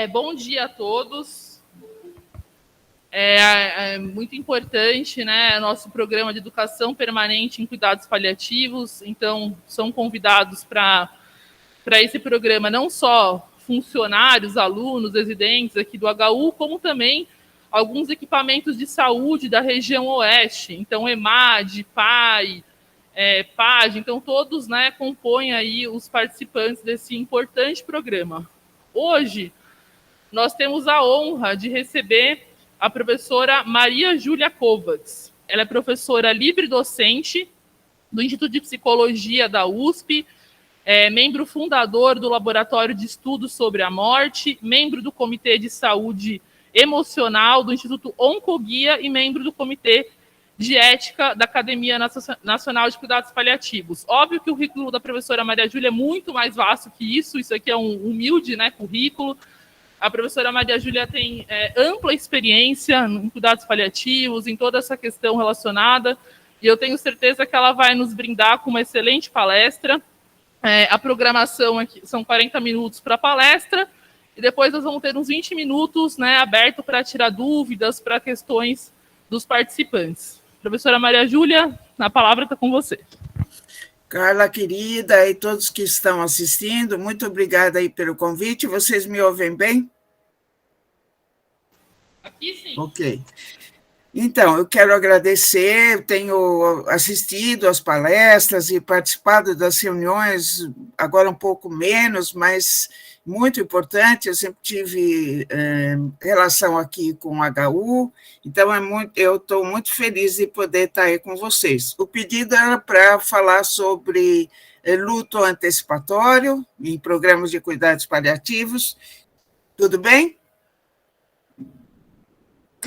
Bom dia a todos. É muito importante, né, nosso programa de educação permanente em cuidados paliativos. Então, são convidados para esse programa não só funcionários, alunos, residentes aqui do HU, como também alguns equipamentos de saúde da região oeste. Então, EMAD, PAI, PAG, então todos, né, compõem aí os participantes desse importante programa. Hoje, nós temos a honra de receber a professora Maria Júlia Kovacs. Ela é professora livre-docente do Instituto de Psicologia da USP, membro fundador do Laboratório de Estudos sobre a Morte, membro do Comitê de Saúde Emocional do Instituto Oncoguia e membro do Comitê de Ética da Academia Nacional de Cuidados Paliativos. Óbvio que o currículo da professora Maria Júlia é muito mais vasto que isso aqui é um humilde, né, currículo. A professora Maria Júlia tem ampla experiência em cuidados paliativos, em toda essa questão relacionada, e eu tenho certeza que ela vai nos brindar com uma excelente palestra. A programação aqui são 40 minutos para a palestra, e depois nós vamos ter uns 20 minutos, né, aberto para tirar dúvidas, para questões dos participantes. Professora Maria Júlia, a palavra está com você. Carla, querida, e todos que estão assistindo, muito obrigada aí pelo convite. Vocês me ouvem bem? Aqui sim. Ok. Então, eu quero agradecer, eu tenho assistido às palestras e participado das reuniões, agora um pouco menos, mas muito importante, eu sempre tive relação aqui com o HU, então eu estou muito feliz de poder estar aí com vocês. O pedido era para falar sobre luto antecipatório em programas de cuidados paliativos. Tudo bem?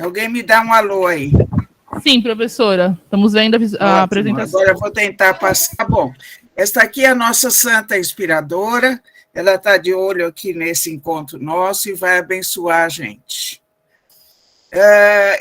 Alguém me dá um alô aí. Sim, professora. Estamos vendo a apresentação. Agora eu vou tentar passar. Bom, esta aqui é a nossa santa inspiradora. Ela está de olho aqui nesse encontro nosso e vai abençoar a gente.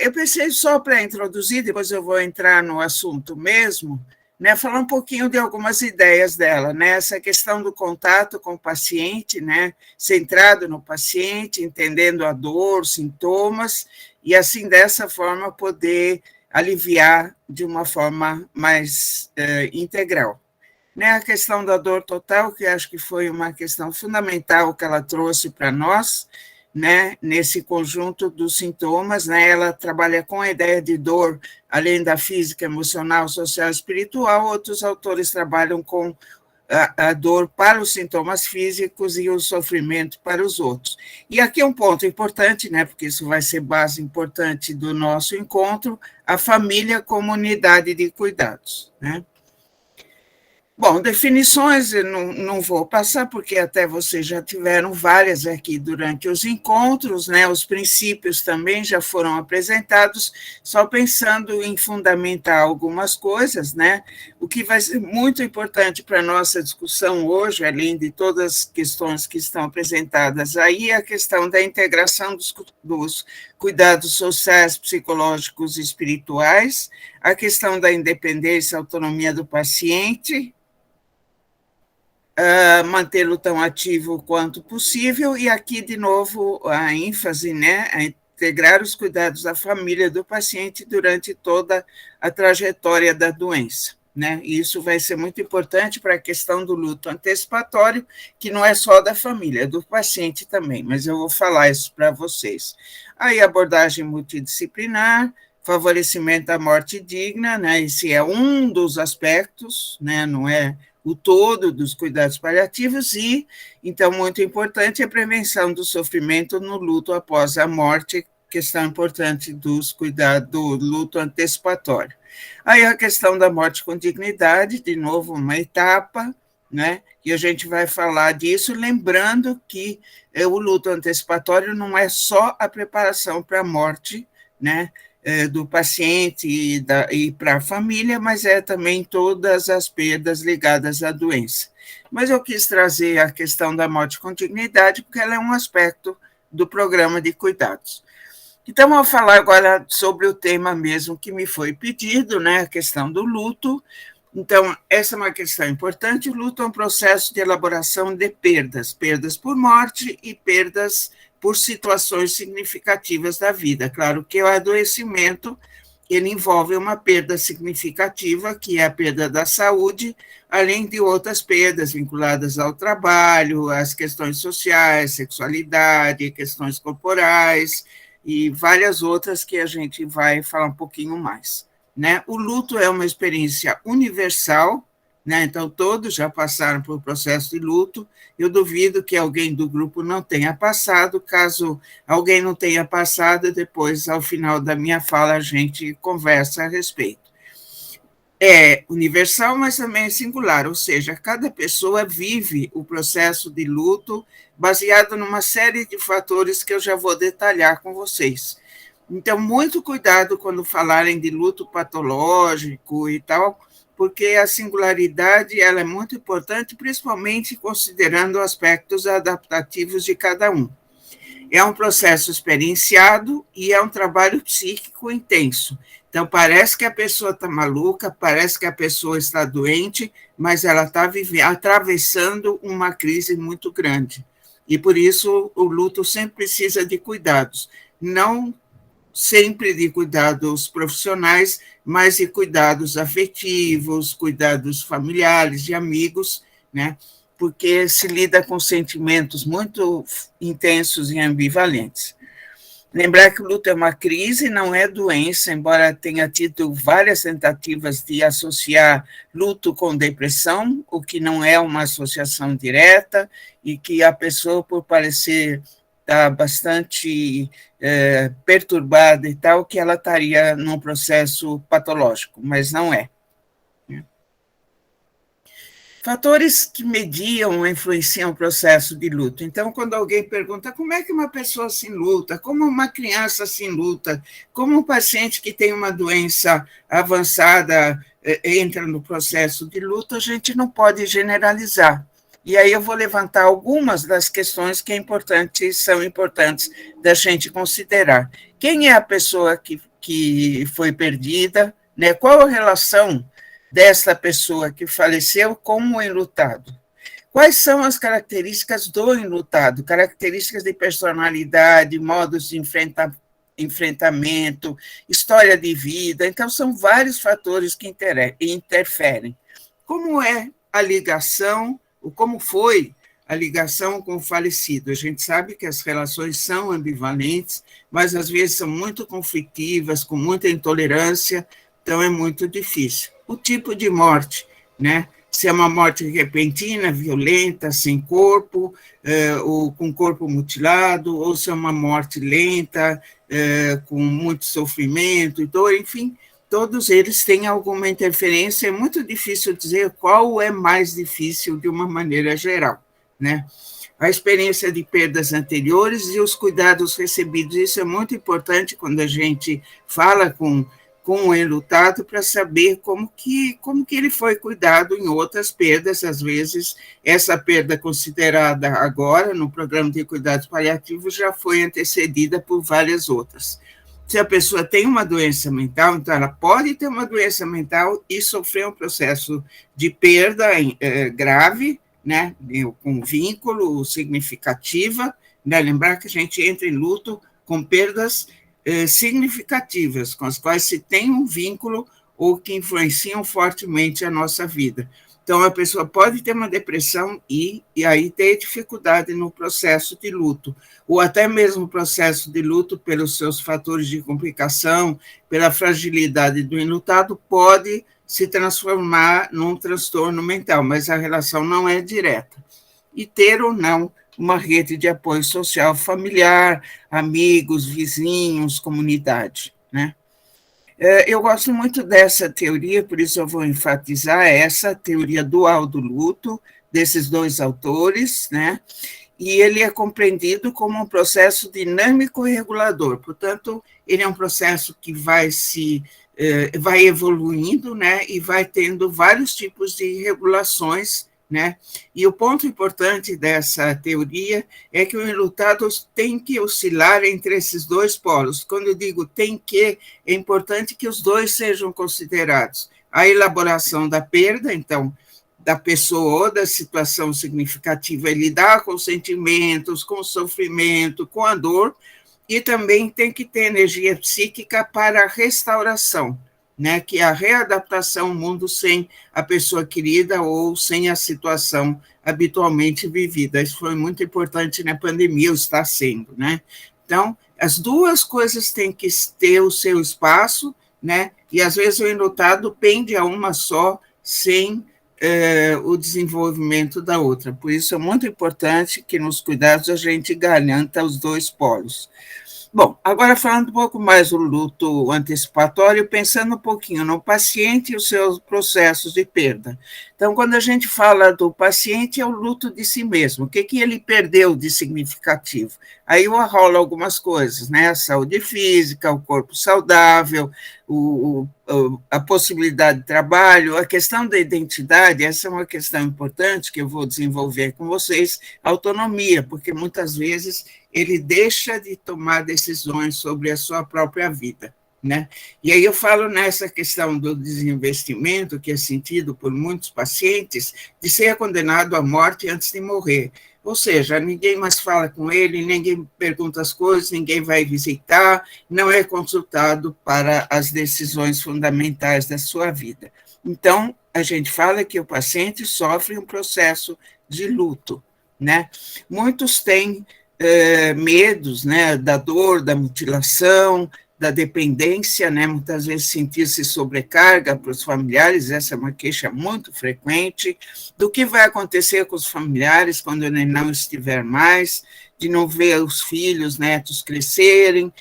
Eu pensei só para introduzir, depois eu vou entrar no assunto mesmo, né, falar um pouquinho de algumas ideias dela, né, essa questão do contato com o paciente, né, centrado no paciente, entendendo a dor, sintomas, e assim, dessa forma, poder aliviar de uma forma mais integral. Né, a questão da dor total, que acho que foi uma questão fundamental que ela trouxe para nós, né, nesse conjunto dos sintomas, né, ela trabalha com a ideia de dor, além da física, emocional, social e espiritual, outros autores trabalham com a dor para os sintomas físicos e o sofrimento para os outros. E aqui um ponto importante, né, porque isso vai ser base importante do nosso encontro, a família como unidade de cuidados, né. Bom, definições eu não vou passar, porque até vocês já tiveram várias aqui durante os encontros, né? Os princípios também já foram apresentados, só pensando em fundamentar algumas coisas, né? O que vai ser muito importante para a nossa discussão hoje, além de todas as questões que estão apresentadas aí, é a questão da integração dos cuidados sociais, psicológicos e espirituais, a questão da independência e autonomia do paciente, mantê-lo tão ativo quanto possível, e aqui, de novo, a ênfase, né, a integrar os cuidados da família do paciente durante toda a trajetória da doença, né, e isso vai ser muito importante para a questão do luto antecipatório, que não é só da família, é do paciente também, mas eu vou falar isso para vocês. Aí, abordagem multidisciplinar, favorecimento da morte digna, né, esse é um dos aspectos, né, não é o todo dos cuidados paliativos e, então, muito importante, a prevenção do sofrimento no luto após a morte, questão importante dos cuidados do luto antecipatório. Aí a questão da morte com dignidade, de novo, uma etapa, né? E a gente vai falar disso, lembrando que o luto antecipatório não é só a preparação para a morte, né? Do paciente e para a família, mas é também todas as perdas ligadas à doença. Mas eu quis trazer a questão da morte com dignidade, porque ela é um aspecto do programa de cuidados. Então, vou falar agora sobre o tema mesmo que me foi pedido, né, a questão do luto. Então, essa é uma questão importante. O luto é um processo de elaboração de perdas por morte e perdas por situações significativas da vida. Claro que o adoecimento ele envolve uma perda significativa, que é a perda da saúde, além de outras perdas vinculadas ao trabalho, às questões sociais, sexualidade, questões corporais e várias outras que a gente vai falar um pouquinho mais. Né? O luto é uma experiência universal, né? Então todos já passaram por processo de luto. Eu duvido que alguém do grupo não tenha passado. Caso alguém não tenha passado, depois, ao final da minha fala, a gente conversa a respeito. É universal, mas também é singular, ou seja, cada pessoa vive o processo de luto baseado numa série de fatores que eu já vou detalhar com vocês. Então, muito cuidado quando falarem de luto patológico e tal, porque a singularidade ela é muito importante, principalmente considerando aspectos adaptativos de cada um. É um processo experienciado e é um trabalho psíquico intenso. Então, parece que a pessoa está maluca, parece que a pessoa está doente, mas ela está atravessando uma crise muito grande. E, por isso, o luto sempre precisa de cuidados. Não sempre de cuidados profissionais, mas de cuidados afetivos, cuidados familiares, de amigos, né? Porque se lida com sentimentos muito intensos e ambivalentes. Lembrar que o luto é uma crise, não é doença, embora tenha tido várias tentativas de associar luto com depressão, o que não é uma associação direta, e que a pessoa, por parecer estar bastante perturbada e tal, que ela estaria num processo patológico, mas não é. Fatores que mediam ou influenciam o processo de luto. Então, quando alguém pergunta como é que uma pessoa se luta, como uma criança se luta, como um paciente que tem uma doença avançada entra no processo de luto, a gente não pode generalizar. E aí eu vou levantar algumas das questões que são importantes da gente considerar. Quem é a pessoa que foi perdida? Né? Qual a relação dessa pessoa que faleceu com o enlutado? Quais são as características do enlutado? Características de personalidade, modos de enfrentamento, história de vida. Então, são vários fatores que interferem. Como é a ligação, ou como foi a ligação com o falecido? A gente sabe que as relações são ambivalentes, mas às vezes são muito conflitivas, com muita intolerância, então é muito difícil. O tipo de morte, né? Se é uma morte repentina, violenta, sem corpo, ou com corpo mutilado, ou se é uma morte lenta, com muito sofrimento e dor, enfim, todos eles têm alguma interferência. É muito difícil dizer qual é mais difícil de uma maneira geral, né? A experiência de perdas anteriores e os cuidados recebidos, isso é muito importante quando a gente fala com o enlutado para saber como que ele foi cuidado em outras perdas. Às vezes, essa perda considerada agora no programa de cuidados paliativos já foi antecedida por várias outras. Se a pessoa tem uma doença mental, então ela pode ter uma doença mental e sofrer um processo de perda grave, né, com vínculo significativa, né, lembrar que a gente entra em luto com perdas significativas, com as quais se tem um vínculo ou que influenciam fortemente a nossa vida. Então, a pessoa pode ter uma depressão e aí ter dificuldade no processo de luto, ou até mesmo o processo de luto, pelos seus fatores de complicação, pela fragilidade do enlutado, pode se transformar num transtorno mental, mas a relação não é direta. E ter ou não uma rede de apoio social familiar, amigos, vizinhos, comunidade, né? Eu gosto muito dessa teoria, por isso eu vou enfatizar essa teoria dual do luto, desses dois autores, né? E ele é compreendido como um processo dinâmico e regulador, portanto, ele é um processo que vai evoluindo, né? E vai tendo vários tipos de regulações, né? E o ponto importante dessa teoria é que o enlutado tem que oscilar entre esses dois polos. Quando eu digo tem que, é importante que os dois sejam considerados. A elaboração da perda, então, da pessoa ou da situação significativa é lidar com os sentimentos, com o sofrimento, com a dor, e também tem que ter energia psíquica para a restauração, né, que é a readaptação ao mundo sem a pessoa querida ou sem a situação habitualmente vivida. Isso foi muito importante na pandemia, está sendo, né? Então, as duas coisas têm que ter o seu espaço, né? E às vezes o enlutado pende a uma só, sem o desenvolvimento da outra. Por isso é muito importante que nos cuidados a gente garanta os dois polos. Bom, agora falando um pouco mais do luto antecipatório, pensando um pouquinho no paciente e os seus processos de perda. Então, quando a gente fala do paciente, é o luto de si mesmo, o que ele perdeu de significativo? Aí rola algumas coisas, né? A saúde física, o corpo saudável, a possibilidade de trabalho, a questão da identidade, essa é uma questão importante que eu vou desenvolver com vocês, autonomia, porque muitas vezes ele deixa de tomar decisões sobre a sua própria vida, né? E aí eu falo nessa questão do desinvestimento, que é sentido por muitos pacientes, de ser condenado à morte antes de morrer. Ou seja, ninguém mais fala com ele, ninguém pergunta as coisas, ninguém vai visitar, não é consultado para as decisões fundamentais da sua vida. Então, a gente fala que o paciente sofre um processo de luto, né? Muitos têm medos, né, da dor, da mutilação, da dependência, né, muitas vezes sentir-se sobrecarga para os familiares, essa é uma queixa muito frequente, do que vai acontecer com os familiares quando ele não estiver mais, de não ver os filhos, netos crescerem,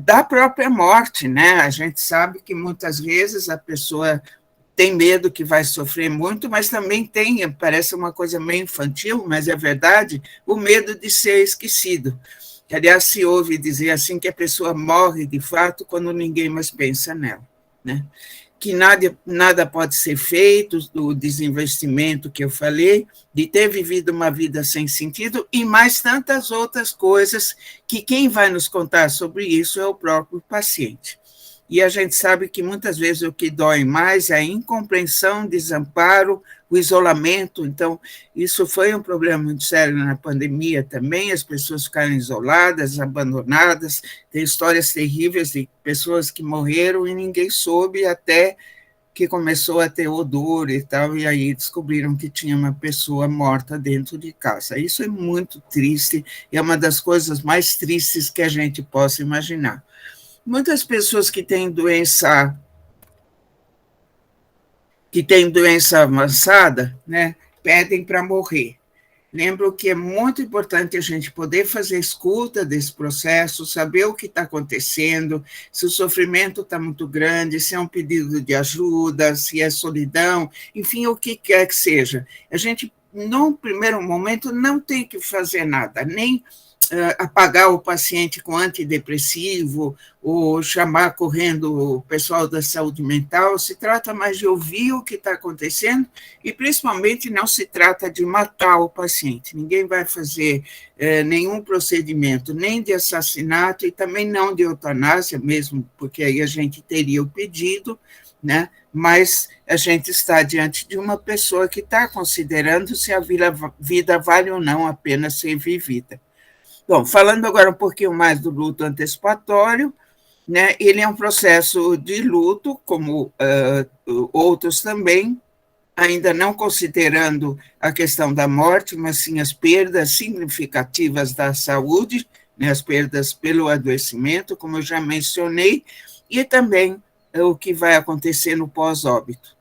da própria morte, né, a gente sabe que muitas vezes a pessoa tem medo que vai sofrer muito, mas também tem, parece uma coisa meio infantil, mas é verdade, o medo de ser esquecido. Aliás, se ouve dizer assim que a pessoa morre de fato quando ninguém mais pensa nela, né? Que nada pode ser feito, do desinvestimento que eu falei, de ter vivido uma vida sem sentido, e mais tantas outras coisas que quem vai nos contar sobre isso é o próprio paciente. E a gente sabe que muitas vezes o que dói mais é a incompreensão, desamparo, o isolamento. Então, isso foi um problema muito sério na pandemia também, as pessoas ficaram isoladas, abandonadas, tem histórias terríveis de pessoas que morreram e ninguém soube até que começou a ter odor e tal, e aí descobriram que tinha uma pessoa morta dentro de casa. Isso é muito triste, e é uma das coisas mais tristes que a gente possa imaginar. Muitas pessoas que têm doença avançada, né, pedem para morrer. Lembro que é muito importante a gente poder fazer escuta desse processo, saber o que está acontecendo, se o sofrimento está muito grande, se é um pedido de ajuda, se é solidão, enfim, o que quer que seja. A gente, num primeiro momento, não tem que fazer nada, nem apagar o paciente com antidepressivo ou chamar correndo o pessoal da saúde mental, se trata mais de ouvir o que está acontecendo e, principalmente, não se trata de matar o paciente. Ninguém vai fazer nenhum procedimento, nem de assassinato e também não de eutanásia, mesmo porque aí a gente teria o pedido, né? Mas a gente está diante de uma pessoa que está considerando se a vida vale ou não a pena ser vivida. Bom, falando agora um pouquinho mais do luto antecipatório, né, ele é um processo de luto, como outros também, ainda não considerando a questão da morte, mas sim as perdas significativas da saúde, né, as perdas pelo adoecimento, como eu já mencionei, e também o que vai acontecer no pós-óbito.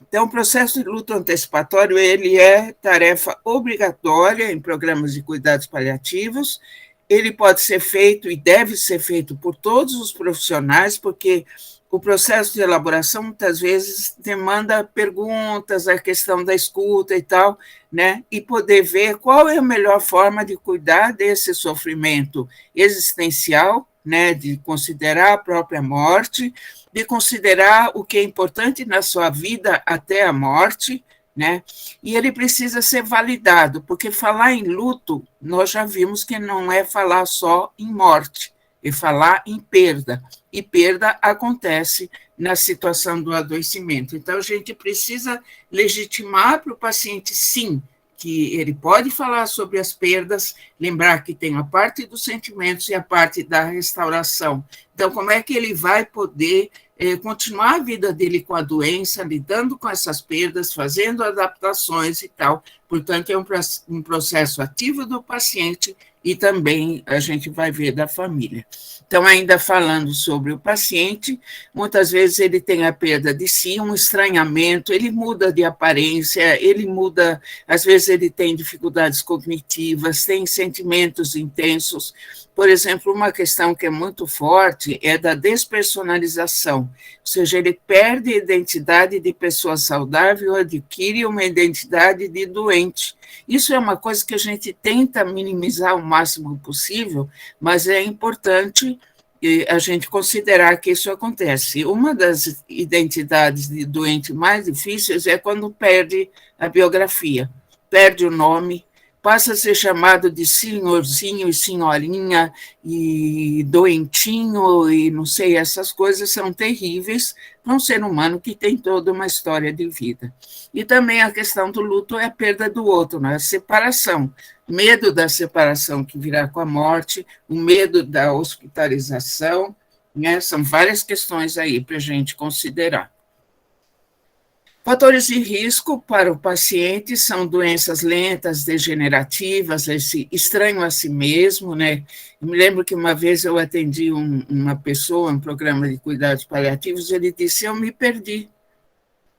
Então, o processo de luto antecipatório, ele é tarefa obrigatória em programas de cuidados paliativos, ele pode ser feito e deve ser feito por todos os profissionais, porque o processo de elaboração, muitas vezes, demanda perguntas, a questão da escuta e tal, né? E poder ver qual é a melhor forma de cuidar desse sofrimento existencial, né? De considerar a própria morte, de considerar o que é importante na sua vida até a morte, né? E ele precisa ser validado, porque falar em luto, nós já vimos que não é falar só em morte, é falar em perda, e perda acontece na situação do adoecimento. Então, a gente precisa legitimar para o paciente, sim, que ele pode falar sobre as perdas, lembrar que tem a parte dos sentimentos e a parte da restauração. Então, como é que ele vai poder continuar a vida dele com a doença, lidando com essas perdas, fazendo adaptações e tal. Portanto, é um processo ativo do paciente e também a gente vai ver da família. Então, ainda falando sobre o paciente, muitas vezes ele tem a perda de si, um estranhamento, ele muda de aparência, ele muda, às vezes ele tem dificuldades cognitivas, tem sentimentos intensos. Por exemplo, uma questão que é muito forte é da despersonalização, ou seja, ele perde a identidade de pessoa saudável, adquire uma identidade de doente. Isso é uma coisa que a gente tenta minimizar o máximo possível, mas é importante a gente considerar que isso acontece. Uma das identidades de doente mais difíceis é quando perde a biografia, perde o nome, passa a ser chamado de senhorzinho e senhorinha e doentinho e não sei, essas coisas são terríveis para um ser humano que tem toda uma história de vida. E também a questão do luto é a perda do outro, né? A separação, medo da separação que virá com a morte, o medo da hospitalização, né? São várias questões aí para a gente considerar. Fatores de risco para o paciente são doenças lentas, degenerativas, esse estranho a si mesmo, né? Eu me lembro que uma vez eu atendi uma pessoa, um programa de cuidados paliativos, ele disse, eu me perdi.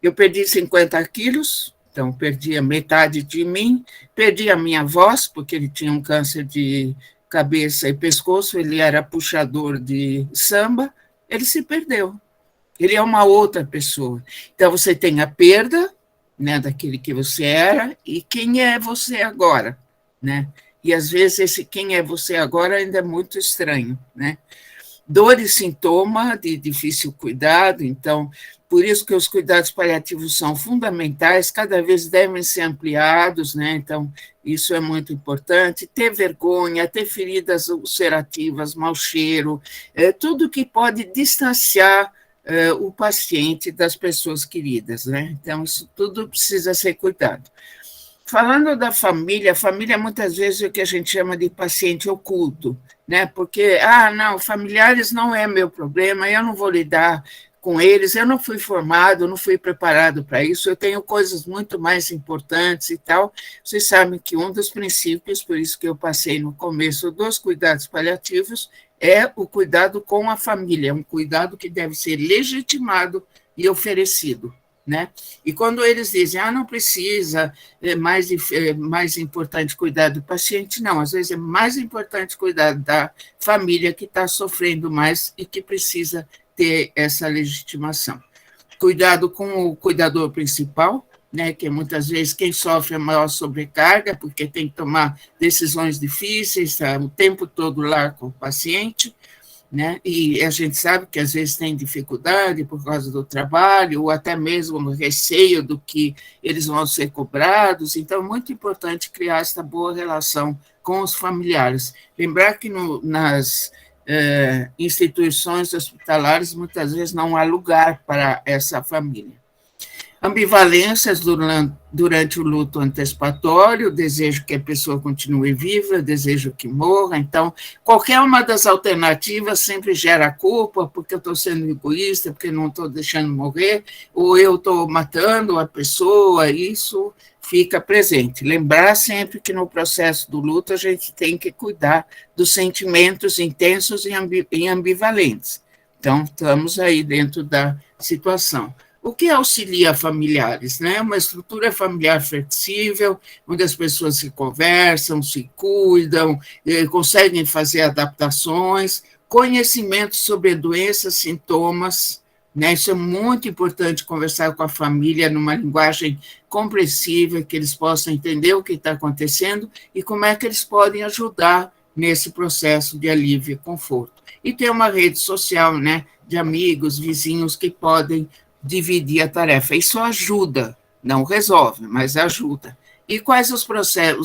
Eu perdi 50 quilos, então perdi a metade de mim, perdi a minha voz, porque ele tinha um câncer de cabeça e pescoço, ele era puxador de samba, ele se perdeu. Ele é uma outra pessoa. Então, você tem a perda, né, daquele que você era, e quem é você agora, né? E, às vezes, esse quem é você agora ainda é muito estranho, né? Dor e sintoma de difícil cuidado, então, por isso que os cuidados paliativos são fundamentais, cada vez devem ser ampliados, né? Então, isso é muito importante. Ter vergonha, ter feridas ulcerativas, mau cheiro, tudo que pode distanciar o paciente das pessoas queridas, né? Então, isso tudo precisa ser cuidado. Falando da família, a família muitas vezes é o que a gente chama de paciente oculto, né? Porque, não, familiares não é meu problema, eu não vou lidar com eles, eu não fui formado, não fui preparado para isso, eu tenho coisas muito mais importantes e tal. Vocês sabem que um dos princípios, por isso que eu passei no começo dos cuidados paliativos, é o cuidado com a família, um cuidado que deve ser legitimado e oferecido, né? E quando eles dizem, não precisa, é mais importante cuidar do paciente, não, às vezes é mais importante cuidar da família que está sofrendo mais e que precisa ter essa legitimação. Cuidado com o cuidador principal, né, que muitas vezes quem sofre a maior sobrecarga, porque tem que tomar decisões difíceis, o tempo todo lá com o paciente, né, e a gente sabe que às vezes tem dificuldade por causa do trabalho, ou até mesmo no receio do que eles vão ser cobrados, então é muito importante criar essa boa relação com os familiares. Lembrar que nas instituições hospitalares muitas vezes não há lugar para essa família. Ambivalências durante o luto antecipatório, desejo que a pessoa continue viva, desejo que morra. Então, qualquer uma das alternativas sempre gera culpa, porque eu estou sendo egoísta, porque não estou deixando morrer, ou eu estou matando a pessoa, isso fica presente. Lembrar sempre que no processo do luto a gente tem que cuidar dos sentimentos intensos e ambivalentes. Então, estamos aí dentro da situação. O que auxilia familiares, né? Uma estrutura familiar flexível, onde as pessoas se conversam, se cuidam, conseguem fazer adaptações, conhecimento sobre doenças, sintomas, né? Isso é muito importante, conversar com a família numa linguagem compreensível, que eles possam entender o que está acontecendo e como é que eles podem ajudar nesse processo de alívio e conforto. E ter uma rede social, né, de amigos, vizinhos que podem dividir a tarefa. Isso ajuda, não resolve, mas ajuda. E quais os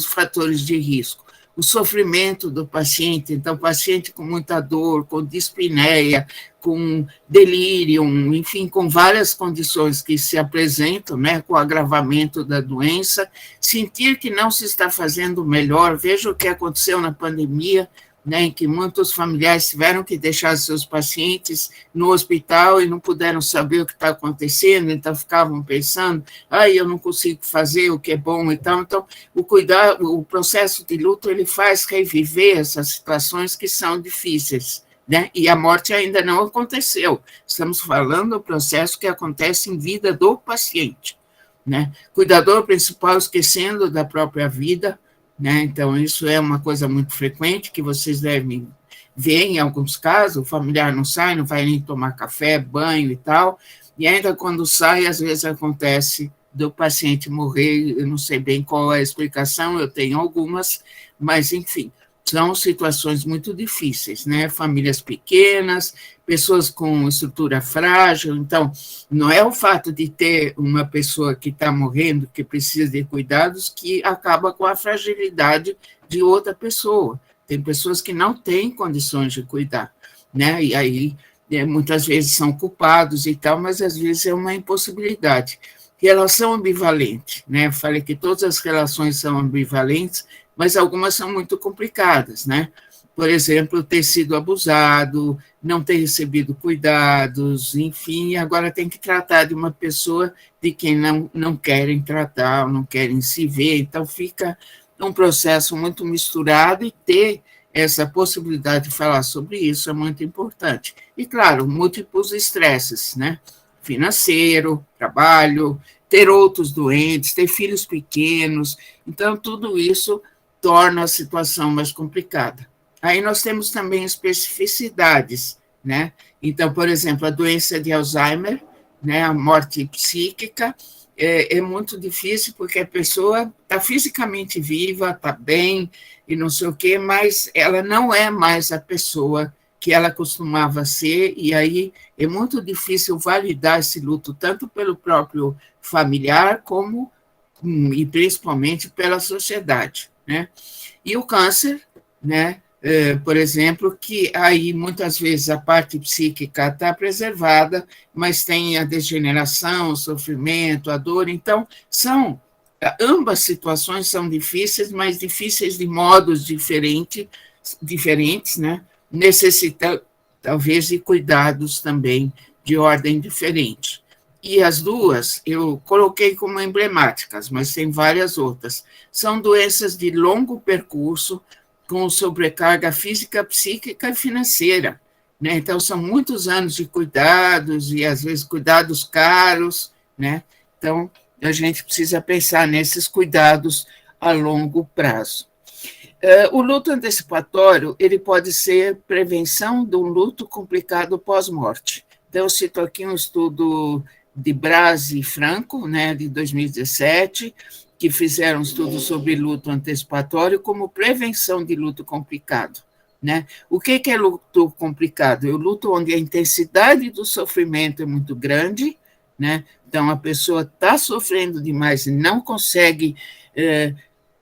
fatores de risco? o sofrimento do paciente. Então, paciente com muita dor, com dispneia, com delírio, enfim, com várias condições que se apresentam, né, com o agravamento da doença, sentir que não se está fazendo melhor. Veja o que aconteceu na pandemia, né, em que muitos familiares tiveram que deixar seus pacientes no hospital e não puderam saber o que está acontecendo, então ficavam pensando, eu não consigo fazer o que é bom e tal. Então, o processo de luto, ele faz reviver essas situações que são difíceis, né, e a morte ainda não aconteceu. Estamos falando do processo que acontece em vida do paciente, né, cuidador principal esquecendo da própria vida, né? Então, isso é uma coisa muito frequente que vocês devem ver em alguns casos. O familiar não sai, não vai nem tomar café, banho e tal, e ainda quando sai, às vezes acontece do paciente morrer. Eu não sei bem qual é a explicação, eu tenho algumas, mas, enfim, são situações muito difíceis, né? Famílias pequenas, pessoas com estrutura frágil. Então, não é o fato de ter uma pessoa que está morrendo, que precisa de cuidados, que acaba com a fragilidade de outra pessoa. Tem pessoas que não têm condições de cuidar, né? E aí, muitas vezes são culpados e tal, mas às vezes é uma impossibilidade. Relação ambivalente, né? Falei que todas as relações são ambivalentes, mas algumas são muito complicadas, né? Por exemplo, ter sido abusado, não ter recebido cuidados, enfim, agora tem que tratar de uma pessoa de quem não querem tratar, não querem se ver, então fica um processo muito misturado, e ter essa possibilidade de falar sobre isso é muito importante. E, claro, múltiplos estresses, né? Financeiro, trabalho, ter outros doentes, ter filhos pequenos, então tudo isso torna a situação mais complicada. Aí nós temos também especificidades, né? Então, por exemplo, a doença de Alzheimer, né, a morte psíquica, é muito difícil porque a pessoa está fisicamente viva, está bem e não sei o quê, mas ela não é mais a pessoa que ela costumava ser, e aí é muito difícil validar esse luto, tanto pelo próprio familiar, como, e principalmente, pela sociedade, né? E o câncer, né? Por exemplo, que aí muitas vezes a parte psíquica está preservada, mas tem a degeneração, o sofrimento, a dor. Então, ambas situações são difíceis, mas difíceis de modos diferentes, né? Necessita, talvez, de cuidados também de ordem diferente. E as duas eu coloquei como emblemáticas, mas tem várias outras. São doenças de longo percurso, com sobrecarga física, psíquica e financeira, né? Então, são muitos anos de cuidados, e às vezes cuidados caros, né? Então, a gente precisa pensar nesses cuidados a longo prazo. O luto antecipatório, ele pode ser prevenção de um luto complicado pós-morte. Então, eu cito aqui um estudo de Braz e Franco, né, de 2017, que fizeram um estudo sobre luto antecipatório como prevenção de luto complicado, né? O que é luto complicado? É o luto onde a intensidade do sofrimento é muito grande, né? Então, a pessoa está sofrendo demais e não consegue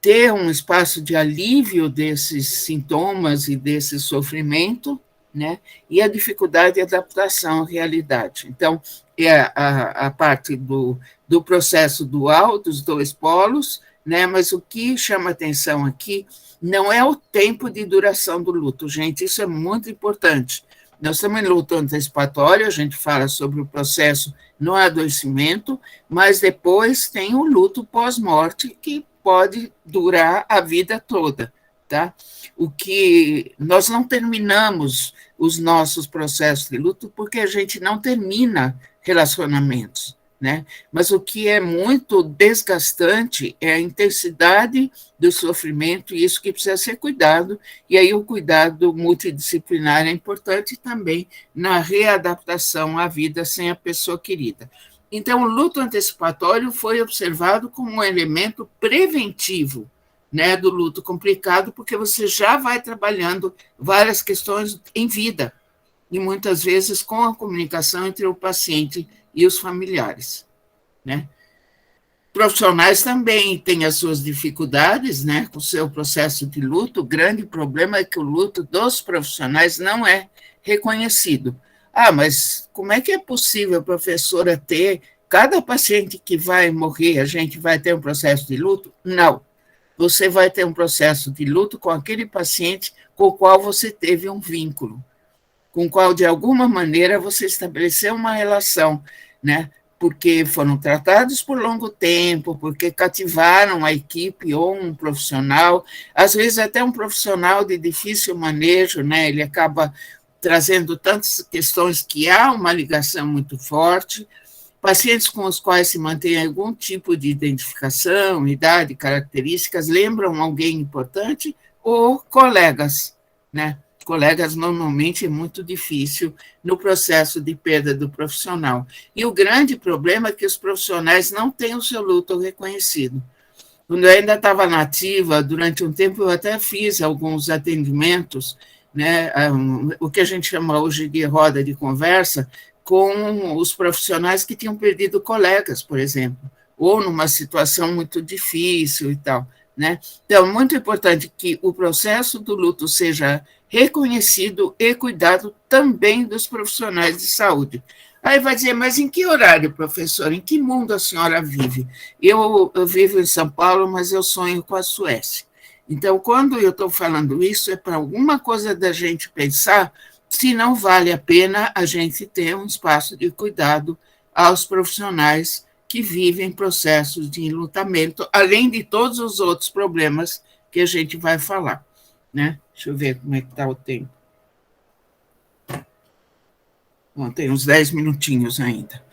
ter um espaço de alívio desses sintomas e desse sofrimento, né? E a dificuldade de adaptação à realidade. Então, é a parte do processo dual, dos dois polos, né? Mas o que chama atenção aqui não é o tempo de duração do luto, gente, isso é muito importante. Nós estamos em luto antecipatório, a gente fala sobre o processo no adoecimento, mas depois tem o luto pós-morte, que pode durar a vida toda, tá? O que nós não terminamos os nossos processos de luto porque a gente não termina relacionamentos, né? Mas o que é muito desgastante é a intensidade do sofrimento, e isso que precisa ser cuidado, e aí o cuidado multidisciplinar é importante também na readaptação à vida sem a pessoa querida. Então, o luto antecipatório foi observado como um elemento preventivo, né, do luto complicado, porque você já vai trabalhando várias questões em vida, e muitas vezes com a comunicação entre o paciente e os familiares, né? Profissionais também têm as suas dificuldades, né, com o seu processo de luto. O grande problema é que o luto dos profissionais não é reconhecido. Ah, mas como é que é possível, professora, ter cada paciente que vai morrer, a gente vai ter um processo de luto? Não. Você vai ter um processo de luto com aquele paciente com o qual você teve um vínculo, com o qual, de alguma maneira, você estabeleceu uma relação, né? Porque foram tratados por longo tempo, porque cativaram a equipe ou um profissional, às vezes até um profissional de difícil manejo, né? Ele acaba trazendo tantas questões que há uma ligação muito forte. Pacientes com os quais se mantém algum tipo de identificação, idade, características, lembram alguém importante ou colegas, né? Colegas normalmente é muito difícil no processo de perda do profissional. E o grande problema é que os profissionais não têm o seu luto reconhecido. Quando eu ainda estava nativa, durante um tempo eu até fiz alguns atendimentos, né, o que a gente chama hoje de roda de conversa, com os profissionais que tinham perdido colegas, por exemplo, ou numa situação muito difícil e tal, né? Então, é muito importante que o processo do luto seja reconhecido e cuidado também dos profissionais de saúde. Aí vai dizer, mas em que horário, professor? Em que mundo a senhora vive? Eu vivo em São Paulo, mas eu sonho com a Suécia. Então, quando eu estou falando isso, é para alguma coisa da gente pensar se não vale a pena a gente ter um espaço de cuidado aos profissionais que vivem processos de enlutamento, além de todos os outros problemas que a gente vai falar, né? Deixa eu ver como é que está o tempo. Bom, tem uns 10 minutinhos ainda.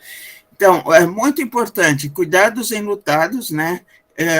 Então, é muito importante cuidar dos enlutados, né?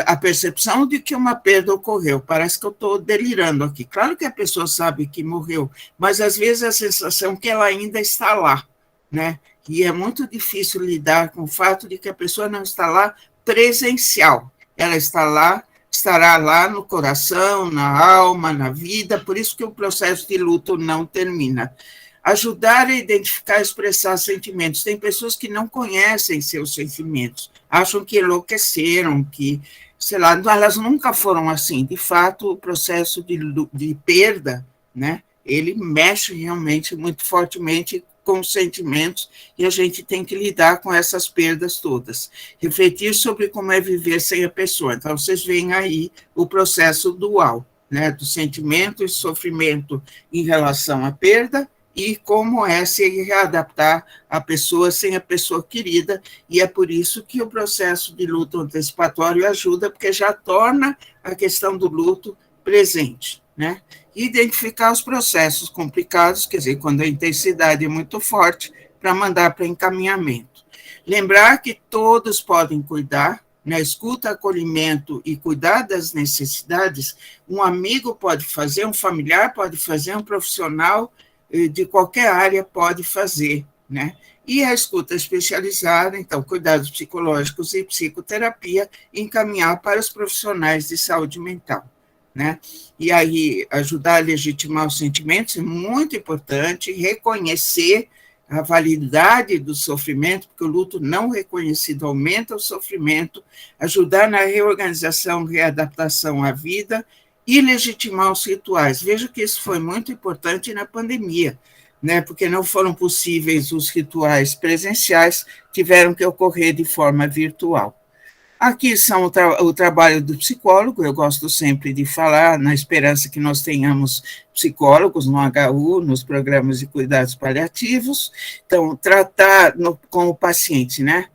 A percepção de que uma perda ocorreu. Parece que eu estou delirando aqui. Claro que a pessoa sabe que morreu, mas às vezes a sensação é que ela ainda está lá, né? E é muito difícil lidar com o fato de que a pessoa não está lá presencial. Ela está lá, estará lá no coração, na alma, na vida, por isso que o processo de luto não termina. Ajudar a identificar e expressar sentimentos. Tem pessoas que não conhecem seus sentimentos, acham que enlouqueceram, que, sei lá, elas nunca foram assim. De fato, o processo de perda, né, ele mexe realmente muito fortemente com os sentimentos e a gente tem que lidar com essas perdas todas. Refletir sobre como é viver sem a pessoa. Então, vocês veem aí o processo dual, né, do sentimento e sofrimento em relação à perda, e como é se readaptar a pessoa sem a pessoa querida, e é por isso que o processo de luto antecipatório ajuda, porque já torna a questão do luto presente, né? Identificar os processos complicados, quer dizer, quando a intensidade é muito forte, para mandar para encaminhamento. Lembrar que todos podem cuidar, né? Escuta, acolhimento e cuidar das necessidades, um amigo pode fazer, um familiar pode fazer, um profissional de qualquer área pode fazer, né? E a escuta especializada, então, cuidados psicológicos e psicoterapia, encaminhar para os profissionais de saúde mental, né? E aí, ajudar a legitimar os sentimentos é muito importante, reconhecer a validade do sofrimento, porque o luto não reconhecido aumenta o sofrimento, ajudar na reorganização, readaptação à vida, e legitimar os rituais. Veja que isso foi muito importante na pandemia, né, porque não foram possíveis os rituais presenciais, tiveram que ocorrer de forma virtual. Aqui são o trabalho do psicólogo, eu gosto sempre de falar, na esperança que nós tenhamos psicólogos no HU, nos programas de cuidados paliativos. Então, tratar com o paciente, né?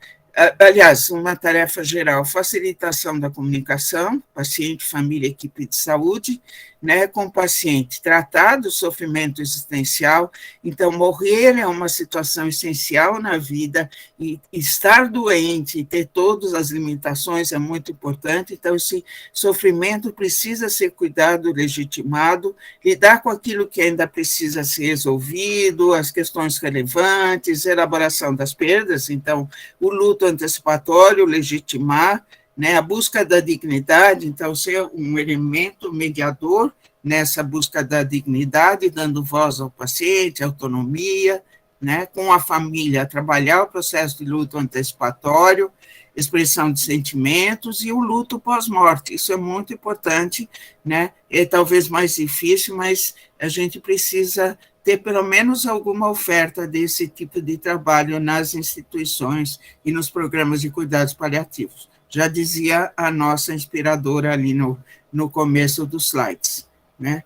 Aliás, uma tarefa geral, facilitação da comunicação, paciente, família, equipe de saúde, né, com o paciente, tratar do sofrimento existencial. Então, morrer é uma situação essencial na vida, e estar doente e ter todas as limitações é muito importante. Então, esse sofrimento precisa ser cuidado, legitimado, lidar com aquilo que ainda precisa ser resolvido, as questões relevantes, elaboração das perdas. Então, o luto antecipatório, legitimar, né, a busca da dignidade, então, ser um elemento mediador nessa busca da dignidade, dando voz ao paciente, autonomia, né, com a família, trabalhar o processo de luto antecipatório, expressão de sentimentos e o luto pós-morte. Isso é muito importante, né? É talvez mais difícil, mas a gente precisa ter pelo menos alguma oferta desse tipo de trabalho nas instituições e nos programas de cuidados paliativos. Já dizia a nossa inspiradora ali no começo dos slides, né?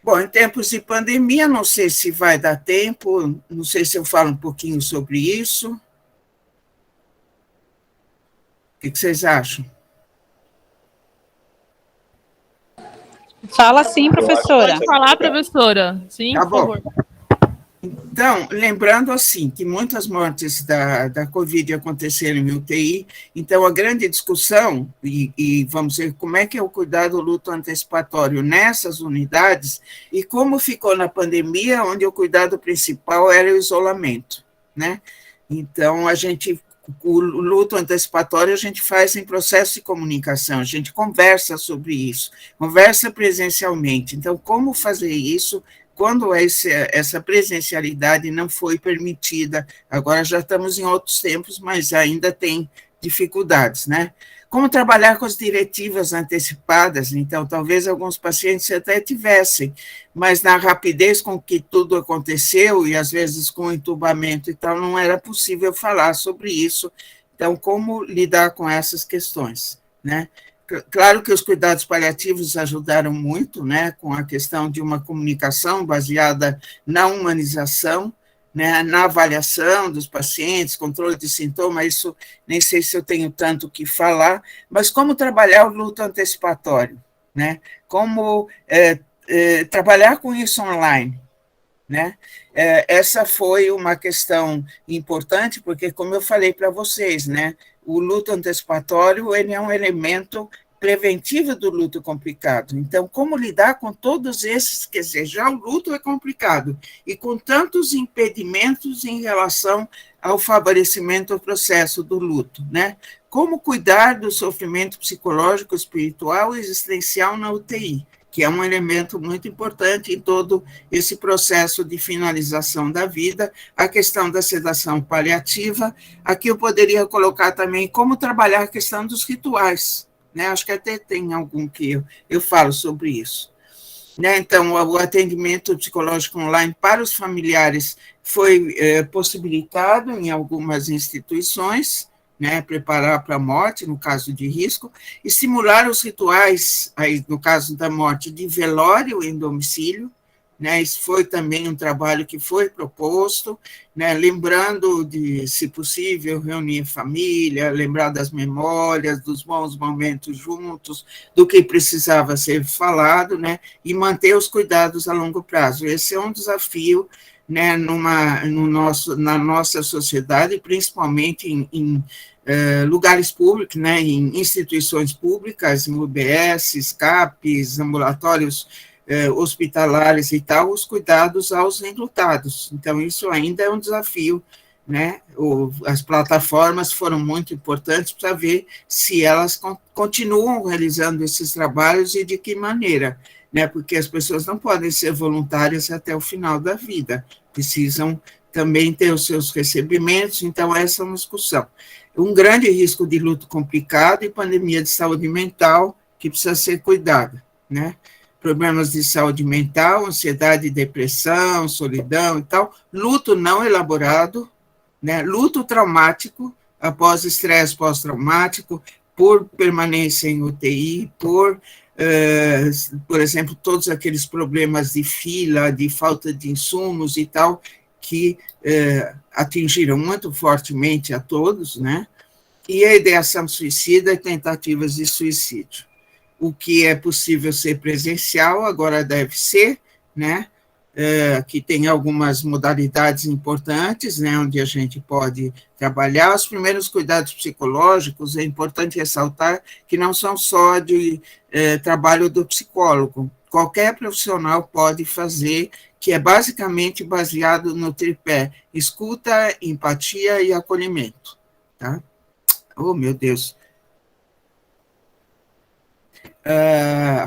Bom, em tempos de pandemia, não sei se vai dar tempo, não sei se eu falo um pouquinho sobre isso. O que vocês acham? Fala sim, professora. Pode falar, professora. Sim, Tá por bom. favor. Então, lembrando assim, que muitas mortes da Covid aconteceram em UTI, então a grande discussão, e vamos ver como é que é o cuidado do luto antecipatório nessas unidades, e como ficou na pandemia, onde o cuidado principal era o isolamento, né? Então, o luto antecipatório a gente faz em processo de comunicação, a gente conversa sobre isso, conversa presencialmente. Então, como fazer isso quando essa presencialidade não foi permitida? Agora já estamos em outros tempos, mas ainda tem dificuldades, né? Como trabalhar com as diretivas antecipadas? Então, talvez alguns pacientes até tivessem, mas na rapidez com que tudo aconteceu, e às vezes com entubamento e tal, não era possível falar sobre isso. Então, como lidar com essas questões, né? Claro que os cuidados paliativos ajudaram muito, né, com a questão de uma comunicação baseada na humanização, né, na avaliação dos pacientes, controle de sintomas, isso nem sei se eu tenho tanto o que falar, mas como trabalhar o luto antecipatório, né, como trabalhar com isso online, né? Essa foi uma questão importante, porque, como eu falei para vocês, né, o luto antecipatório ele é um elemento preventivo do luto complicado. Então, como lidar com todos esses, quer dizer, já o luto é complicado, e com tantos impedimentos em relação ao favorecimento do processo do luto, né? Como cuidar do sofrimento psicológico, espiritual e existencial na UTI, que é um elemento muito importante em todo esse processo de finalização da vida, a questão da sedação paliativa. Aqui eu poderia colocar também como trabalhar a questão dos rituais, né? Acho que até tem algum que eu falo sobre isso. Né? Então, o atendimento psicológico online para os familiares foi possibilitado em algumas instituições, né, preparar para a morte, no caso de risco, e simular os rituais, aí, no caso da morte, de velório em domicílio, né, isso foi também um trabalho que foi proposto, né, lembrando de, se possível, reunir família, lembrar das memórias, dos bons momentos juntos, do que precisava ser falado, né, e manter os cuidados a longo prazo. Esse é um desafio, né, na nossa sociedade, principalmente em lugares públicos, né, em instituições públicas, em UBS, CAPs, ambulatórios hospitalares e tal, os cuidados aos enlutados. Então, isso ainda é um desafio, né? As plataformas foram muito importantes para ver se elas continuam realizando esses trabalhos e de que maneira, né? Porque as pessoas não podem ser voluntárias até o final da vida, precisam também ter os seus recebimentos, então essa é uma discussão. Um grande risco de luto complicado e pandemia de saúde mental que precisa ser cuidada, né? Problemas de saúde mental, ansiedade, depressão, solidão e tal, luto não elaborado, né? Luto traumático, após estresse pós-traumático, por permanência em UTI, por exemplo, todos aqueles problemas de fila, de falta de insumos e tal, que atingiram muito fortemente a todos, né? E a ideação suicida e tentativas de suicídio. O que é possível ser presencial, agora deve ser, né? Que tem algumas modalidades importantes, né, onde a gente pode trabalhar. Os primeiros cuidados psicológicos, é importante ressaltar que não são só de trabalho do psicólogo, qualquer profissional pode fazer, que é basicamente baseado no tripé escuta, empatia e acolhimento. Tá? Oh, meu Deus.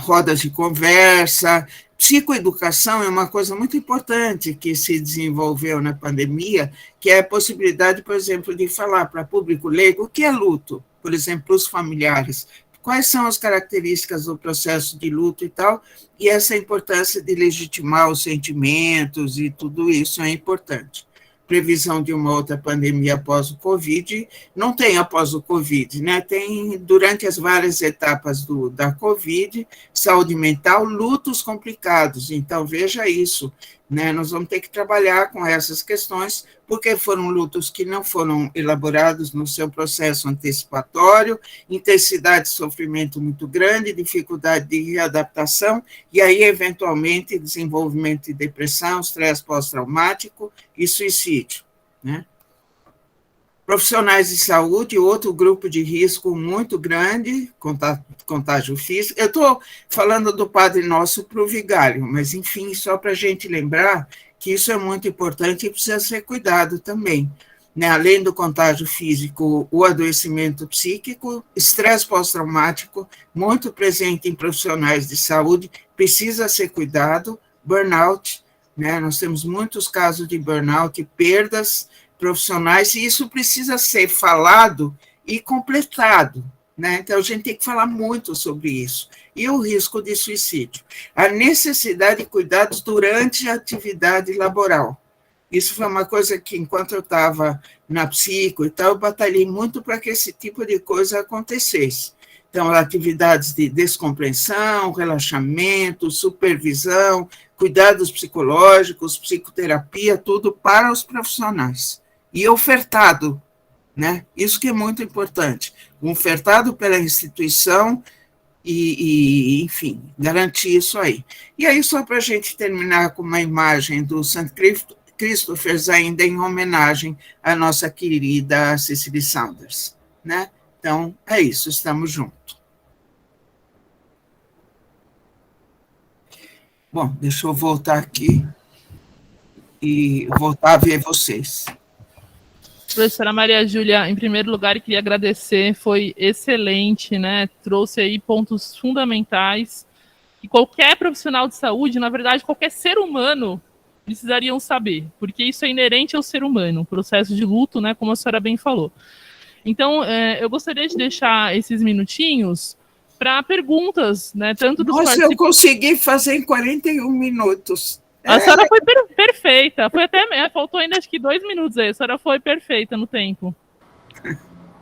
rodas de conversa. Psicoeducação é uma coisa muito importante que se desenvolveu na pandemia, que é a possibilidade, por exemplo, de falar para público leigo o que é luto, por exemplo, os familiares, quais são as características do processo de luto e tal, e essa importância de legitimar os sentimentos e tudo isso é importante. Previsão de uma outra pandemia após o Covid, não tem após o Covid, né? Tem durante as várias etapas da Covid, saúde mental, lutos complicados, então veja isso, né? Nós vamos ter que trabalhar com essas questões, porque foram lutos que não foram elaborados no seu processo antecipatório, intensidade de sofrimento muito grande, dificuldade de readaptação, e aí, eventualmente, desenvolvimento de depressão, estresse pós-traumático e suicídio, né? Profissionais de saúde, outro grupo de risco muito grande, contágio físico. Eu estou falando do Padre Nosso para o vigário, mas, enfim, só para a gente lembrar que isso é muito importante e precisa ser cuidado também, né? Além do contágio físico, o adoecimento psíquico, estresse pós-traumático, muito presente em profissionais de saúde, precisa ser cuidado, burnout, né? Nós temos muitos casos de burnout, perdas profissionais, e isso precisa ser falado e completado, né? Então, a gente tem que falar muito sobre isso. E o risco de suicídio. A necessidade de cuidados durante a atividade laboral. Isso foi uma coisa que, enquanto eu estava na psico e tal, eu batalhei muito para que esse tipo de coisa acontecesse. Então, atividades de descompressão, relaxamento, supervisão, cuidados psicológicos, psicoterapia, tudo para os profissionais. E ofertado, né? Isso que é muito importante. Ofertado pela instituição enfim, garantir isso aí. E aí, só para a gente terminar com uma imagem do St. Christopher's, ainda em homenagem à nossa querida Cicely Saunders, né? Então, é isso, estamos juntos. Bom, deixa eu voltar aqui e voltar a ver vocês. Professora Maria Júlia, em primeiro lugar, queria agradecer, foi excelente, né? Trouxe aí pontos fundamentais que qualquer profissional de saúde, na verdade, qualquer ser humano precisariam saber, porque isso é inerente ao ser humano, o processo de luto, né? Como a senhora bem falou. Então, eu gostaria de deixar esses minutinhos para perguntas, né? Tanto dos participantes. Eu consegui fazer em 41 minutos. A senhora foi perfeita. Foi até, faltou ainda acho que 2 minutos aí. A senhora foi perfeita no tempo.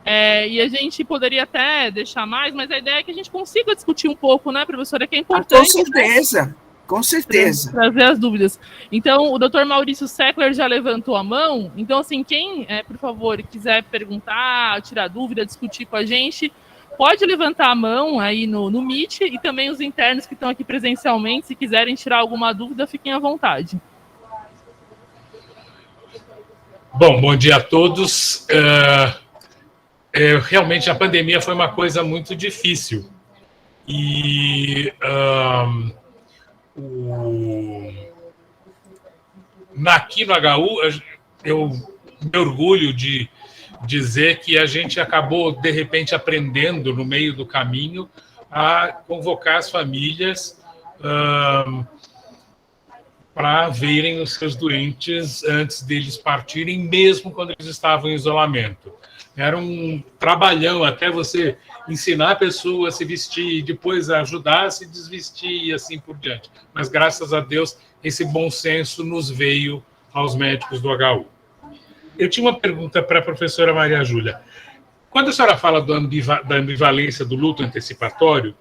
E a gente poderia até deixar mais, mas a ideia é que a gente consiga discutir um pouco, né, professora, que é importante. Com certeza, né? Com certeza. Trazer as dúvidas. Então, o doutor Maurício Seckler já levantou a mão. Então, assim, quem, por favor, quiser perguntar, tirar dúvida, discutir com a gente, pode levantar a mão aí no Meet, e também os internos que estão aqui presencialmente, se quiserem tirar alguma dúvida, fiquem à vontade. Bom dia a todos. Realmente a pandemia foi uma coisa muito difícil. E aqui no HU, eu me orgulho de dizer que a gente acabou, de repente, aprendendo no meio do caminho a convocar as famílias para verem os seus doentes antes deles partirem, mesmo quando eles estavam em isolamento. Era um trabalhão até você ensinar a pessoa a se vestir, depois ajudar a se desvestir e assim por diante. Mas, graças a Deus, esse bom senso nos veio aos médicos do HU. Eu tinha uma pergunta para a professora Maria Júlia. Quando a senhora fala da ambivalência do luto antecipatório,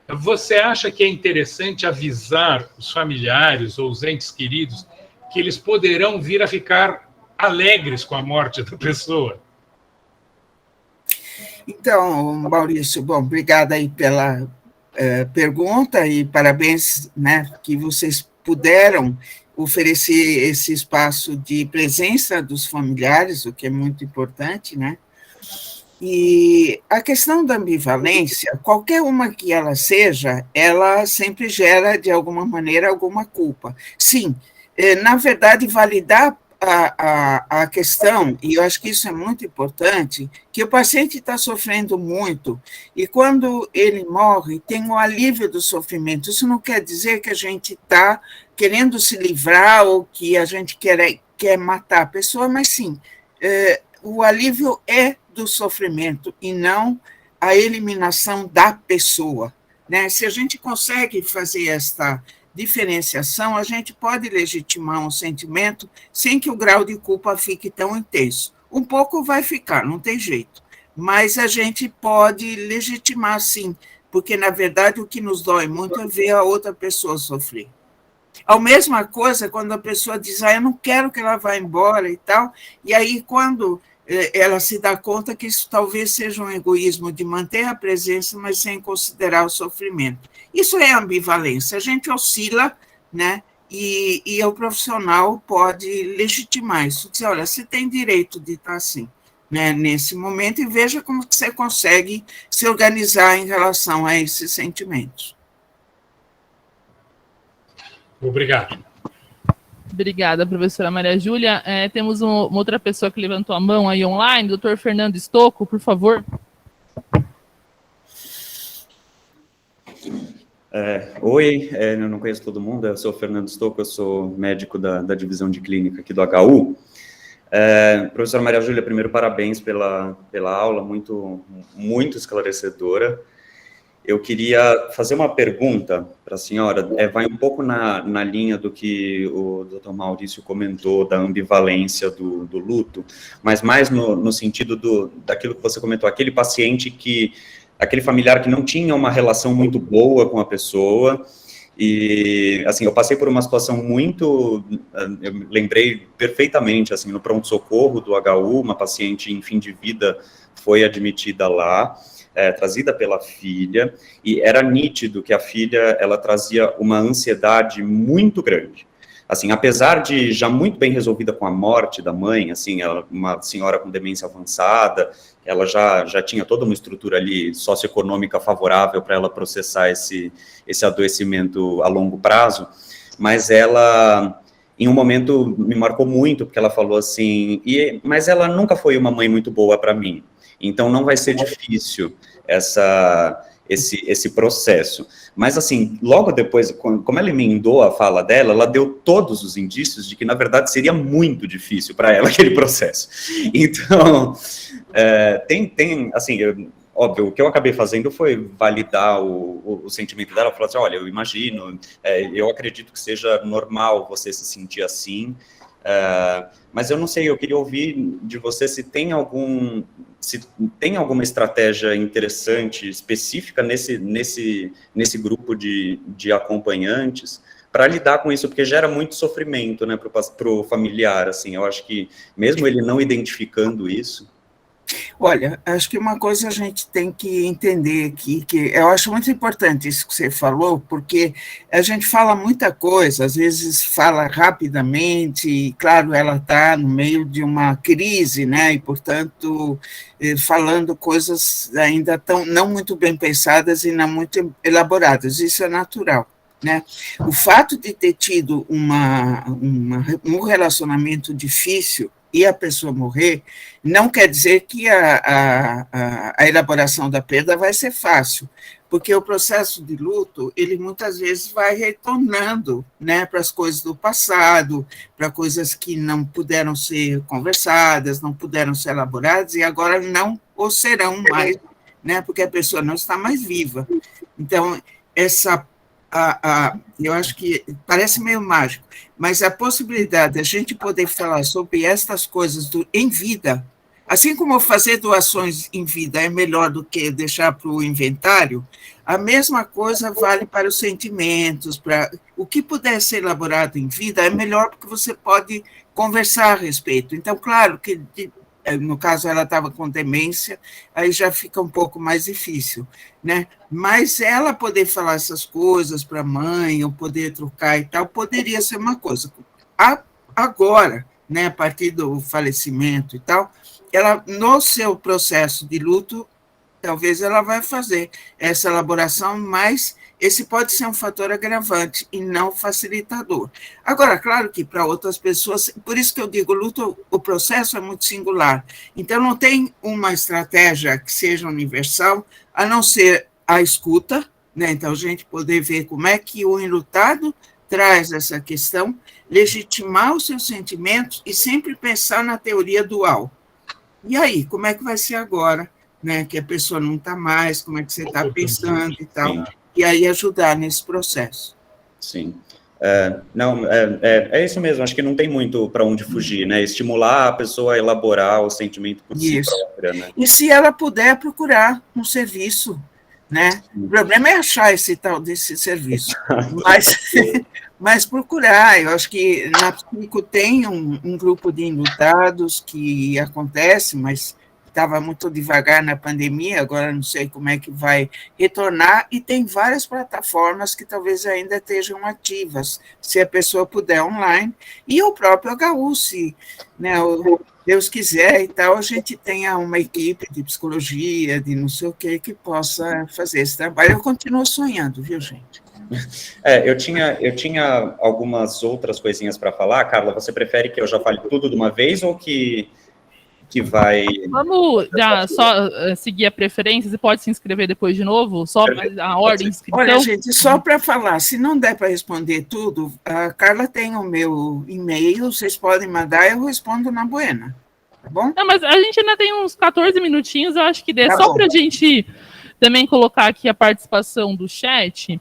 você acha que é interessante avisar os familiares ou os entes queridos que eles poderão vir a ficar alegres com a morte da pessoa? Então, Maurício, bom, obrigada aí pela pergunta e parabéns, né, que vocês puderam oferecer esse espaço de presença dos familiares, o que é muito importante, né? E a questão da ambivalência, qualquer uma que ela seja, ela sempre gera, de alguma maneira, alguma culpa. Sim, na verdade, validar a questão, e eu acho que isso é muito importante, que o paciente está sofrendo muito, e quando ele morre, tem um alívio do sofrimento. Isso não quer dizer que a gente está querendo se livrar ou que a gente quer matar a pessoa, mas sim, o alívio é do sofrimento e não a eliminação da pessoa, né? Se a gente consegue fazer esta diferenciação, a gente pode legitimar um sentimento sem que o grau de culpa fique tão intenso. Um pouco vai ficar, não tem jeito, mas a gente pode legitimar sim, porque, na verdade, o que nos dói muito é ver a outra pessoa sofrer. A mesma coisa quando a pessoa diz, eu não quero que ela vá embora e tal, e aí quando ela se dá conta que isso talvez seja um egoísmo de manter a presença, mas sem considerar o sofrimento. Isso é ambivalência, a gente oscila, né? E o profissional pode legitimar isso, dizer, olha, você tem direito de estar assim, né, nesse momento, e veja como que você consegue se organizar em relação a esses sentimentos. Obrigado. Obrigada, professora Maria Júlia. Temos uma outra pessoa que levantou a mão aí online, doutor Fernando Stocco, por favor. Oi, eu não conheço todo mundo, eu sou o Fernando Stocco, eu sou médico da divisão de clínica aqui do HU. Professora Maria Júlia, primeiro, parabéns pela aula, muito esclarecedora. Eu queria fazer uma pergunta para a senhora, vai um pouco na linha do que o Dr. Maurício comentou, da ambivalência do luto, mas mais no sentido daquilo que você comentou, aquele familiar que não tinha uma relação muito boa com a pessoa, e, assim, eu passei por uma situação eu lembrei perfeitamente, assim, no pronto-socorro do HU, uma paciente em fim de vida foi admitida lá, trazida pela filha, e era nítido que a filha, ela trazia uma ansiedade muito grande. Assim, apesar de já muito bem resolvida com a morte da mãe, assim, uma senhora com demência avançada, ela já tinha toda uma estrutura ali socioeconômica favorável para ela processar esse adoecimento a longo prazo, mas ela, em um momento, me marcou muito, porque ela falou assim, mas ela nunca foi uma mãe muito boa para mim. Então, não vai ser difícil esse processo. Mas, assim, logo depois, como ela emendou a fala dela, ela deu todos os indícios de que, na verdade, seria muito difícil para ela aquele processo. Então, assim, óbvio, o que eu acabei fazendo foi validar o sentimento dela, falar assim, olha, eu imagino, eu acredito que seja normal você se sentir assim, mas eu não sei, eu queria ouvir de você se tem alguma estratégia interessante, específica nesse grupo de acompanhantes, para lidar com isso, porque gera muito sofrimento, né, para o familiar, assim, eu acho que mesmo ele não identificando isso. Olha, acho que uma coisa a gente tem que entender aqui, que eu acho muito importante isso que você falou, porque a gente fala muita coisa, às vezes fala rapidamente, e claro, ela está no meio de uma crise, né, e portanto, falando coisas ainda não muito bem pensadas e não muito elaboradas, isso é natural. Né? O fato de ter tido um relacionamento difícil e a pessoa morrer, não quer dizer que a elaboração da perda vai ser fácil, porque o processo de luto, ele muitas vezes vai retornando, né, para as coisas do passado, para coisas que não puderam ser conversadas, não puderam ser elaboradas, e agora não o serão mais, né, porque a pessoa não está mais viva. Então, eu acho que parece meio mágico, mas a possibilidade de a gente poder falar sobre estas coisas em vida, assim como fazer doações em vida é melhor do que deixar para o inventário, a mesma coisa vale para os sentimentos, para o que puder ser elaborado em vida é melhor porque você pode conversar a respeito. Então, claro que no caso ela estava com demência, aí já fica um pouco mais difícil, né? Mas ela poder falar essas coisas para a mãe, ou poder trocar e tal, poderia ser uma coisa. Agora, né, a partir do falecimento e tal, ela, no seu processo de luto, talvez ela vai fazer essa elaboração, mas esse pode ser um fator agravante e não facilitador. Agora, claro que para outras pessoas, por isso que eu digo, o processo é muito singular. Então, não tem uma estratégia que seja universal, a não ser a escuta, né? Então, a gente poder ver como é que o enlutado traz essa questão, legitimar os seus sentimentos e sempre pensar na teoria dual. E aí, como é que vai ser agora, né? Que a pessoa não está mais, como é que você está pensando e tal, e aí ajudar nesse processo. Sim. Não, é isso mesmo, acho que não tem muito para onde fugir, né? Estimular a pessoa a elaborar o sentimento por si própria, né? E se ela puder procurar um serviço, né? O problema é achar esse tal desse serviço, mas procurar. Eu acho que na Psico tem um grupo de enlutados que acontece, mas estava muito devagar na pandemia, agora não sei como é que vai retornar, e tem várias plataformas que talvez ainda estejam ativas, se a pessoa puder online, e o próprio HU, se, né, Deus quiser e tal, a gente tenha uma equipe de psicologia, de não sei o que possa fazer esse trabalho. Eu continuo sonhando, viu, gente? Eu tinha algumas outras coisinhas para falar. Carla, você prefere que eu já fale tudo de uma vez ou que vai... Vamos já só seguir a preferência, você pode se inscrever depois de novo, só a ordem de inscrição? Olha, gente, só para falar, se não der para responder tudo, a Carla tem o meu e-mail, vocês podem mandar, eu respondo na buena, tá bom? Não, mas a gente ainda tem uns 14 minutinhos, eu acho que dê, só para a gente também colocar aqui a participação do chat.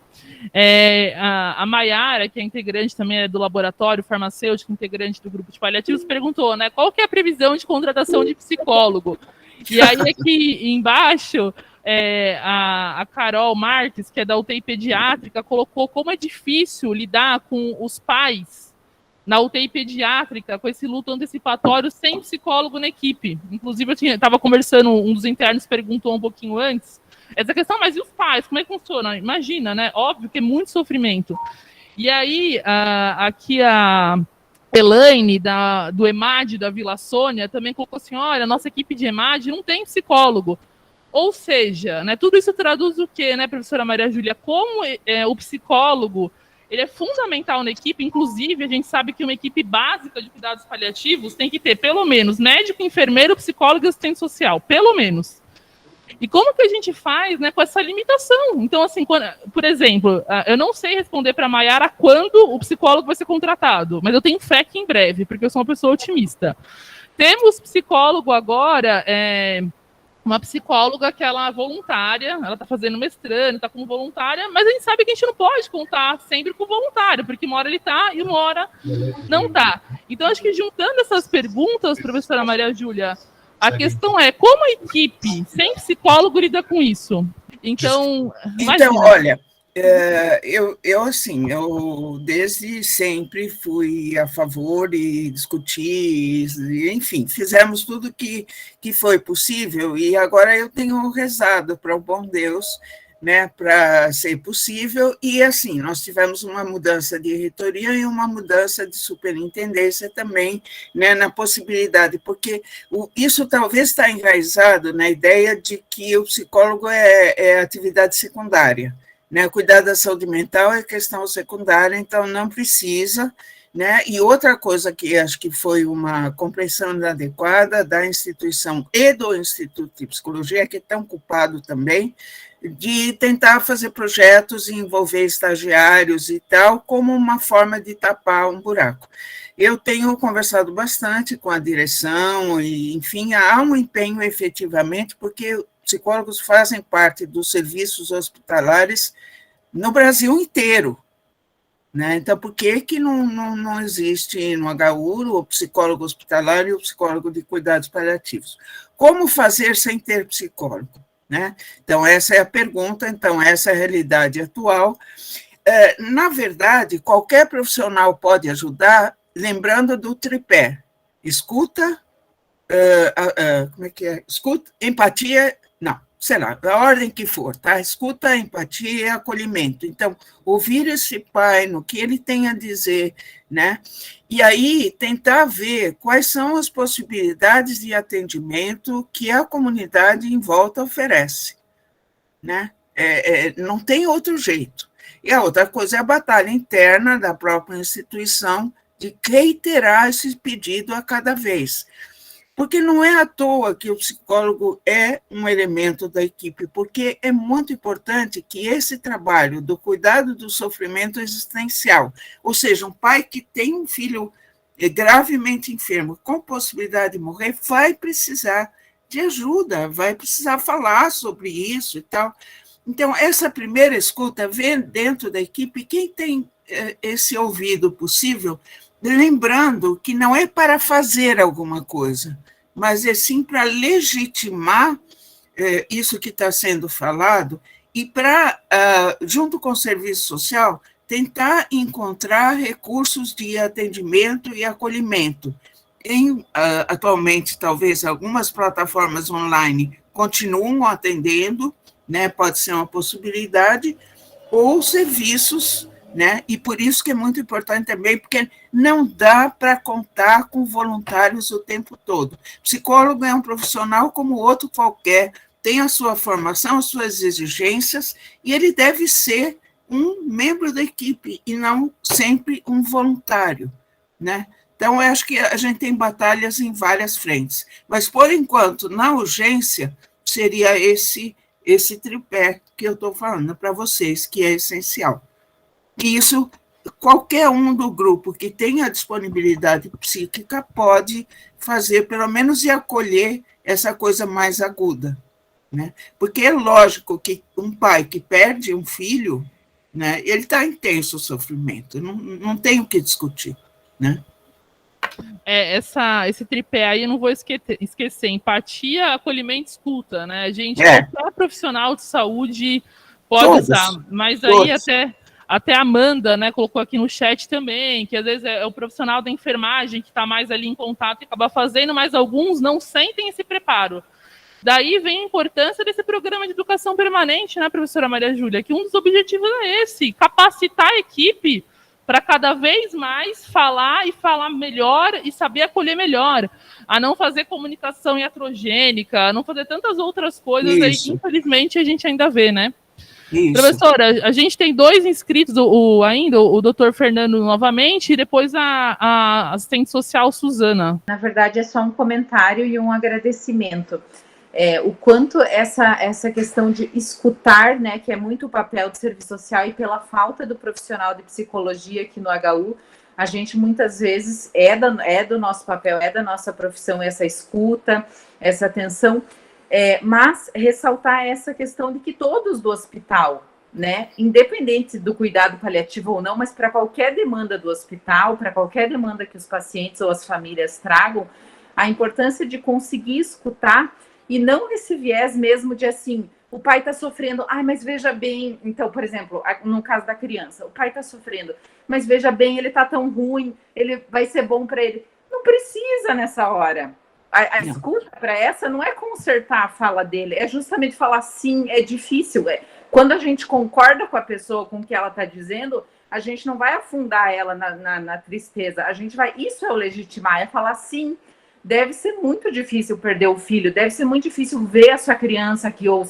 A Maiara, que é integrante também do laboratório farmacêutico, integrante do grupo de paliativos, perguntou, né, qual que é a previsão de contratação de psicólogo? E aí aqui embaixo, a Carol Marques, que é da UTI pediátrica, colocou como é difícil lidar com os pais na UTI pediátrica, com esse luto antecipatório, sem psicólogo na equipe. Inclusive, eu estava conversando, um dos internos perguntou um pouquinho antes, essa questão, mas e os pais, como é que funciona? Imagina, né? Óbvio que é muito sofrimento. E aí, aqui a Elaine, do EMAD, da Vila Sônia, também colocou assim, olha, nossa equipe de EMAD não tem psicólogo. Ou seja, né, tudo isso traduz o quê, né, professora Maria Júlia? Como o psicólogo, ele é fundamental na equipe, inclusive a gente sabe que uma equipe básica de cuidados paliativos tem que ter pelo menos médico, enfermeiro, psicólogo e assistente social, pelo menos. E como que a gente faz, né, com essa limitação? Então, assim, por exemplo, eu não sei responder para a Maiara quando o psicólogo vai ser contratado, mas eu tenho fé que em breve, porque eu sou uma pessoa otimista. Temos psicólogo agora, uma psicóloga que ela é voluntária, ela está fazendo mestrando, está como voluntária, mas a gente sabe que a gente não pode contar sempre com o voluntário, porque uma hora ele está e uma hora não está. Então, acho que juntando essas perguntas, professora Maria Júlia, a questão é como a equipe sem psicólogo lida com isso? Então, olha, eu desde sempre fui a favor e discuti, enfim, fizemos tudo que foi possível e agora eu tenho rezado para o bom Deus, né, para ser possível, e assim, nós tivemos uma mudança de reitoria e uma mudança de superintendência também, né, na possibilidade, porque isso talvez está enraizado na ideia de que o psicólogo é atividade secundária, né, cuidar da saúde mental é questão secundária, então não precisa, né, e outra coisa que acho que foi uma compreensão inadequada da instituição e do Instituto de Psicologia, que é tão culpado também, de tentar fazer projetos e envolver estagiários e tal, como uma forma de tapar um buraco. Eu tenho conversado bastante com a direção, e, enfim, há um empenho efetivamente, porque psicólogos fazem parte dos serviços hospitalares no Brasil inteiro, né? Então, por que não existe no HU o psicólogo hospitalar e o psicólogo de cuidados paliativos? Como fazer sem ter psicólogo? Né? Então, essa é a pergunta, então, essa é a realidade atual. Na verdade, qualquer profissional pode ajudar, lembrando do tripé: escuta, como é que é? Escuta, empatia, não, sei lá, a ordem que for, tá? Escuta, empatia e acolhimento. Então, ouvir esse pai no que ele tem a dizer, né? E aí tentar ver quais são as possibilidades de atendimento que a comunidade em volta oferece, né? Não tem outro jeito. E a outra coisa é a batalha interna da própria instituição de reiterar esse pedido a cada vez. Porque não é à toa que o psicólogo é um elemento da equipe, porque é muito importante que esse trabalho do cuidado do sofrimento existencial, ou seja, um pai que tem um filho gravemente enfermo, com possibilidade de morrer, vai precisar de ajuda, vai precisar falar sobre isso e tal. Então, essa primeira escuta vem dentro da equipe, quem tem esse ouvido possível, lembrando que não é para fazer alguma coisa, mas é sim para legitimar isso que está sendo falado e para, junto com o serviço social, tentar encontrar recursos de atendimento e acolhimento. Atualmente, talvez, algumas plataformas online continuam atendendo, né, pode ser uma possibilidade, ou serviços, né, e por isso que é muito importante também, porque não dá para contar com voluntários o tempo todo. Psicólogo é um profissional como outro qualquer, tem a sua formação, as suas exigências, e ele deve ser um membro da equipe, e não sempre um voluntário, né? Então, eu acho que a gente tem batalhas em várias frentes, mas, por enquanto, na urgência, seria esse tripé que eu estou falando para vocês, que é essencial. E isso, qualquer um do grupo que tenha disponibilidade psíquica pode fazer, pelo menos, e acolher essa coisa mais aguda, né? Porque é lógico que um pai que perde um filho, né, ele está intenso o sofrimento, não tem o que discutir, né? Esse tripé aí eu não vou esquecer, empatia, acolhimento e escuta, né? A gente, qualquer profissional de saúde pode usar, mas aí até a Amanda, né, colocou aqui no chat também, que às vezes é o profissional da enfermagem que está mais ali em contato e acaba fazendo, mas alguns não sentem esse preparo. Daí vem a importância desse programa de educação permanente, né, professora Maria Júlia, que um dos objetivos é esse, capacitar a equipe para cada vez mais falar e falar melhor e saber acolher melhor, a não fazer comunicação iatrogênica, a não fazer tantas outras coisas aí que, infelizmente, a gente ainda vê, né? Isso. Professora, a gente tem 2 inscritos, ainda, o doutor Fernando novamente, e depois a assistente social Suzana. Na verdade, é só um comentário e um agradecimento. O quanto essa questão de escutar, né, que é muito o papel do serviço social, e pela falta do profissional de psicologia aqui no HU, a gente muitas vezes é do nosso papel, é da nossa profissão essa escuta, essa atenção, mas ressaltar essa questão de que todos do hospital, né, independente do cuidado paliativo ou não, mas para qualquer demanda do hospital, para qualquer demanda que os pacientes ou as famílias tragam, a importância de conseguir escutar e não esse viés mesmo de assim, o pai está sofrendo, mas veja bem, então, por exemplo, no caso da criança, o pai está sofrendo, mas veja bem, ele está tão ruim, ele vai ser bom para ele. Não precisa nessa hora. A escuta para essa não é consertar a fala dele, é justamente falar sim, é difícil. Quando a gente concorda com a pessoa, com o que ela está dizendo, a gente não vai afundar ela na tristeza, a gente vai, isso é o legitimar, é falar sim. Deve ser muito difícil perder o filho, deve ser muito difícil ver a sua criança aqui, ou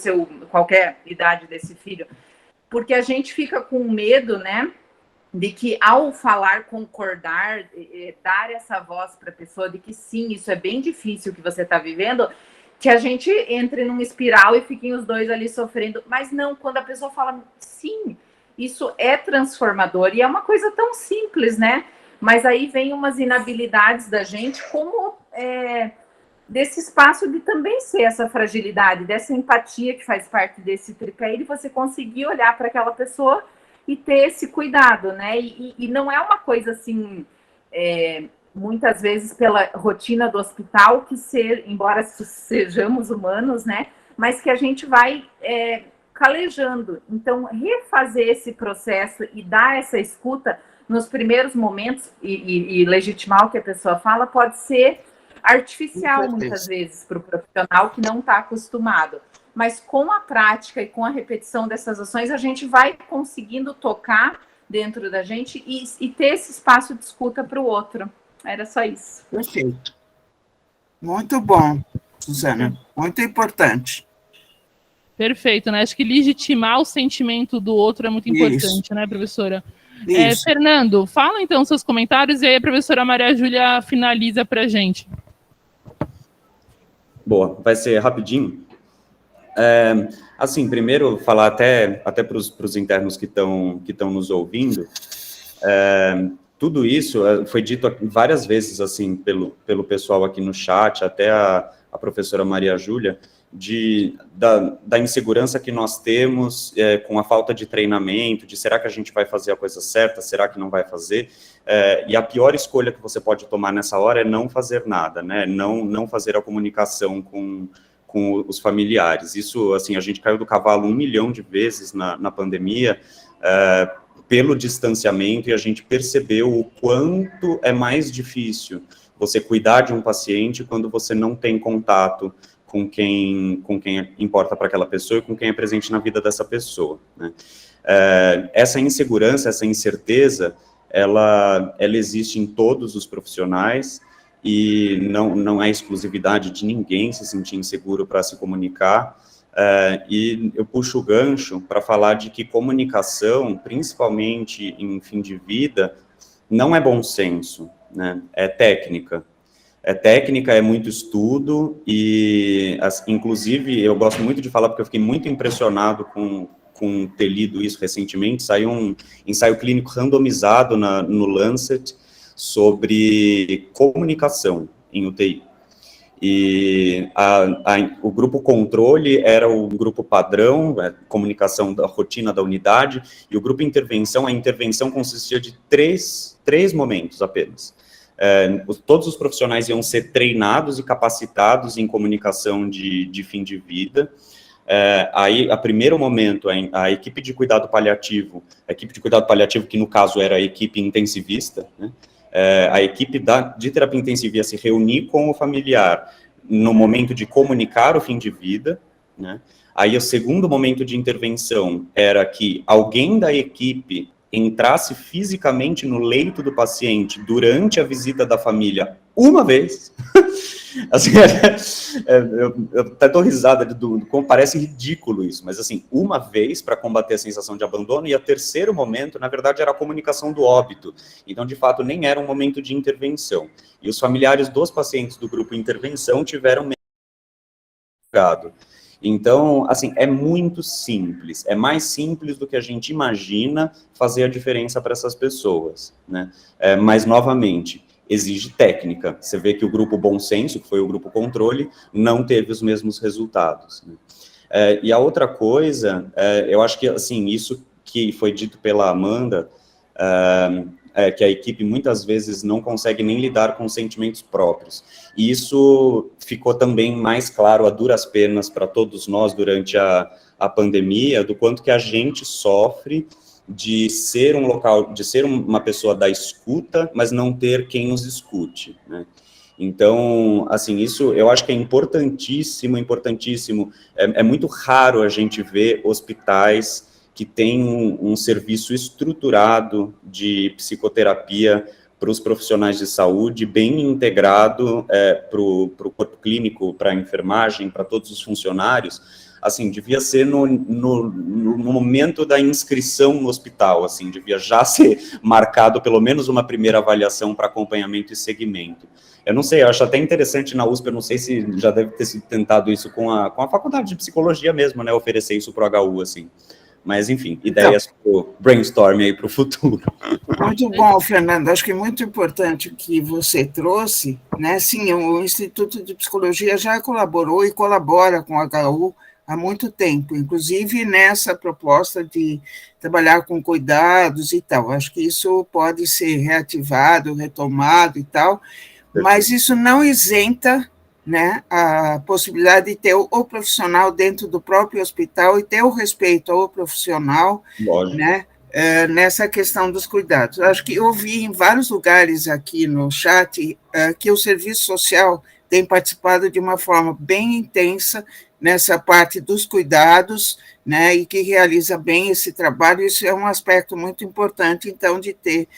qualquer idade desse filho, porque a gente fica com medo, né, de que ao falar, concordar, dar essa voz para a pessoa de que sim, isso é bem difícil que você está vivendo, que a gente entre num espiral e fiquem os dois ali sofrendo, mas não, quando a pessoa fala sim, isso é transformador, e é uma coisa tão simples, né, mas aí vem umas inabilidades da gente, como desse espaço de também ser essa fragilidade, dessa empatia que faz parte desse tripé, e de você conseguir olhar para aquela pessoa e ter esse cuidado, né? E não é uma coisa assim, muitas vezes pela rotina do hospital, embora sejamos humanos, né? Mas que a gente vai calejando. Então, refazer esse processo e dar essa escuta nos primeiros momentos e legitimar o que a pessoa fala pode ser artificial, muitas vezes, para o profissional que não está acostumado. Mas com a prática e com a repetição dessas ações, a gente vai conseguindo tocar dentro da gente e ter esse espaço de escuta para o outro. Era só isso. Perfeito. Muito bom, Suzana. Muito importante. Perfeito, né? Acho que legitimar o sentimento do outro é muito importante, né, professora? Fernando, fala então seus comentários e aí a professora Maria Júlia finaliza para a gente. Boa, vai ser rapidinho. Assim, primeiro, falar até para os internos que estão nos ouvindo, tudo isso foi dito várias vezes, assim, pelo pessoal aqui no chat, até a professora Maria Júlia, da insegurança que nós temos com a falta de treinamento, de será que a gente vai fazer a coisa certa, será que não vai fazer, e a pior escolha que você pode tomar nessa hora é não fazer nada, né, não fazer a comunicação com os familiares. Isso, assim, a gente caiu do cavalo 1 milhão de vezes na pandemia, pelo distanciamento, e a gente percebeu o quanto é mais difícil você cuidar de um paciente quando você não tem contato com quem importa para aquela pessoa e com quem é presente na vida dessa pessoa, né? Essa insegurança, essa incerteza, ela existe em todos os profissionais e não é exclusividade de ninguém se sentir inseguro para se comunicar. E eu puxo o gancho para falar de que comunicação, principalmente em fim de vida, não é bom senso, né? É técnica. É muito estudo e, inclusive, eu gosto muito de falar porque eu fiquei muito impressionado com ter lido isso recentemente. Saiu um ensaio clínico randomizado no Lancet sobre comunicação em UTI. E o grupo controle era o grupo padrão, comunicação da rotina da unidade, e o grupo intervenção, a intervenção consistia de três momentos apenas. Todos os profissionais iam ser treinados e capacitados em comunicação de fim de vida. Aí, a primeiro momento, a equipe de cuidado paliativo, que no caso era a equipe intensivista, né? A equipe de terapia intensiva ia se reunir com o familiar no momento de comunicar o fim de vida, né? Aí o segundo momento de intervenção era que alguém da equipe entrasse fisicamente no leito do paciente durante a visita da família uma vez. Assim, eu até dou risada como parece ridículo isso, mas assim, uma vez para combater a sensação de abandono, e o terceiro momento, na verdade, era a comunicação do óbito. Então, de fato, nem era um momento de intervenção. E os familiares dos pacientes do grupo intervenção tiveram medo. Então, assim, é muito simples, é mais simples do que a gente imagina fazer a diferença para essas pessoas, né? Mas, novamente, exige técnica. Você vê que o grupo Bom Senso, que foi o grupo controle, não teve os mesmos resultados, né? E a outra coisa, eu acho que, assim, isso que foi dito pela Amanda, que a equipe muitas vezes não consegue nem lidar com sentimentos próprios. E isso ficou também mais claro a duras penas para todos nós durante a pandemia, do quanto que a gente sofre de ser uma pessoa da escuta, mas não ter quem nos escute, né? Então, assim, isso eu acho que é importantíssimo, importantíssimo. É muito raro a gente ver hospitais que têm um serviço estruturado de psicoterapia para os profissionais de saúde, bem integrado para o corpo clínico, para a enfermagem, para todos os funcionários. Assim, devia ser no momento da inscrição no hospital, assim, devia já ser marcado pelo menos uma primeira avaliação para acompanhamento e segmento. Eu não sei, eu acho até interessante na USP, eu não sei se já deve ter sido tentado isso com a faculdade de psicologia mesmo, né, oferecer isso para o HU, assim. Mas, enfim, ideias para o brainstorm aí para o futuro. Muito bom, Fernando. Acho que é muito importante o que você trouxe, né? Sim, o Instituto de Psicologia já colaborou e colabora com o HU há muito tempo, inclusive nessa proposta de trabalhar com cuidados e tal. Acho que isso pode ser reativado, retomado e tal, mas isso não isenta, né, a possibilidade de ter o profissional dentro do próprio hospital e ter o respeito ao profissional, né, nessa questão dos cuidados. Acho que eu vi em vários lugares aqui no chat que o serviço social tem participado de uma forma bem intensa nessa parte dos cuidados, né, e que realiza bem esse trabalho. Isso é um aspecto muito importante, então, de ter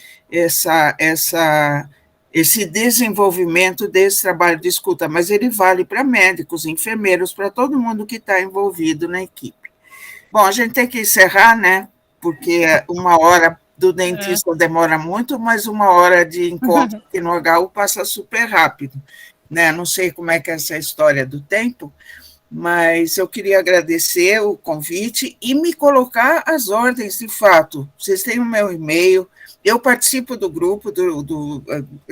esse desenvolvimento desse trabalho de escuta, mas ele vale para médicos, enfermeiros, para todo mundo que está envolvido na equipe. Bom, a gente tem que encerrar, né? Porque 1 hora do dentista demora muito, mas 1 hora de encontro aqui no HU passa super rápido, né? Não sei como é que é essa história do tempo, mas eu queria agradecer o convite e me colocar às ordens, de fato. Vocês têm o meu e-mail, eu participo do grupo, de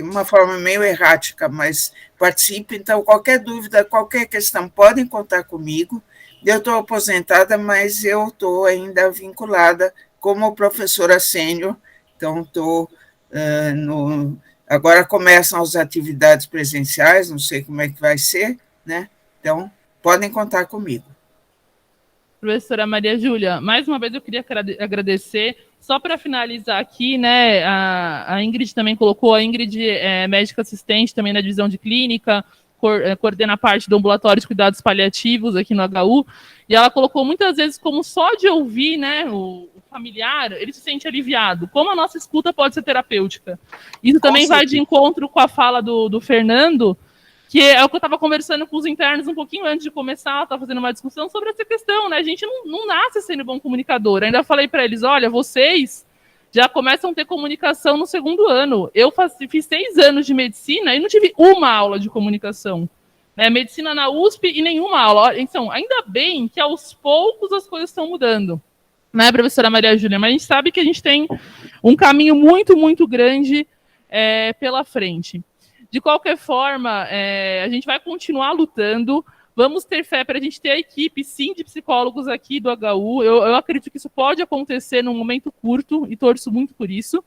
uma forma meio errática, mas participo, então qualquer dúvida, qualquer questão, podem contar comigo. Eu estou aposentada, mas eu estou ainda vinculada como professora sênior, então estou agora começam as atividades presenciais, não sei como é que vai ser, né? Então, podem contar comigo. Professora Maria Júlia, mais uma vez eu queria agradecer. Só para finalizar aqui, né, a Ingrid também colocou, a Ingrid é médica assistente também na divisão de clínica, coordena a parte do ambulatório de cuidados paliativos aqui no HU, e ela colocou muitas vezes como só de ouvir, né, o familiar, ele se sente aliviado. Como a nossa escuta pode ser terapêutica. Isso também vai de encontro com a fala do Fernando, que é o que eu estava conversando com os internos um pouquinho antes de começar, estava fazendo uma discussão sobre essa questão, né? A gente não nasce sendo bom comunicador. Ainda falei para eles, olha, vocês já começam a ter comunicação no 2º ano. Eu fiz 6 anos de medicina e não tive uma aula de comunicação. Né? Medicina na USP e nenhuma aula. Então, ainda bem que aos poucos as coisas estão mudando. Né, professora Maria Júlia? Mas a gente sabe que a gente tem um caminho muito, muito grande pela frente. De qualquer forma, a gente vai continuar lutando, vamos ter fé para a gente ter a equipe, sim, de psicólogos aqui do HU. Eu acredito que isso pode acontecer num momento curto e torço muito por isso.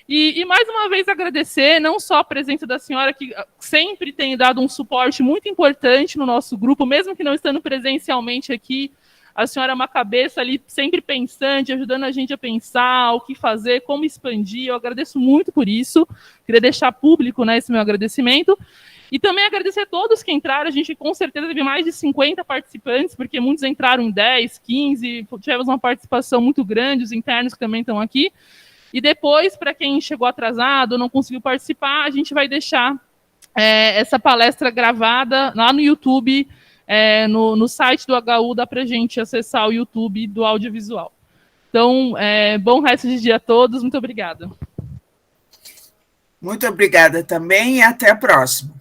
E mais uma vez agradecer não só a presença da senhora, que sempre tem dado um suporte muito importante no nosso grupo, mesmo que não estando presencialmente aqui. A senhora é uma cabeça ali sempre pensante, ajudando a gente a pensar o que fazer, como expandir. Eu agradeço muito por isso. Queria deixar público, né, esse meu agradecimento. E também agradecer a todos que entraram. A gente com certeza teve mais de 50 participantes, porque muitos entraram em 10, 15. Tivemos uma participação muito grande, os internos que também estão aqui. E depois, para quem chegou atrasado, não conseguiu participar, a gente vai deixar essa palestra gravada lá no YouTube. No site do HU dá para a gente acessar o YouTube do audiovisual. Então, bom resto de dia a todos, muito obrigada. Muito obrigada também e até a próxima.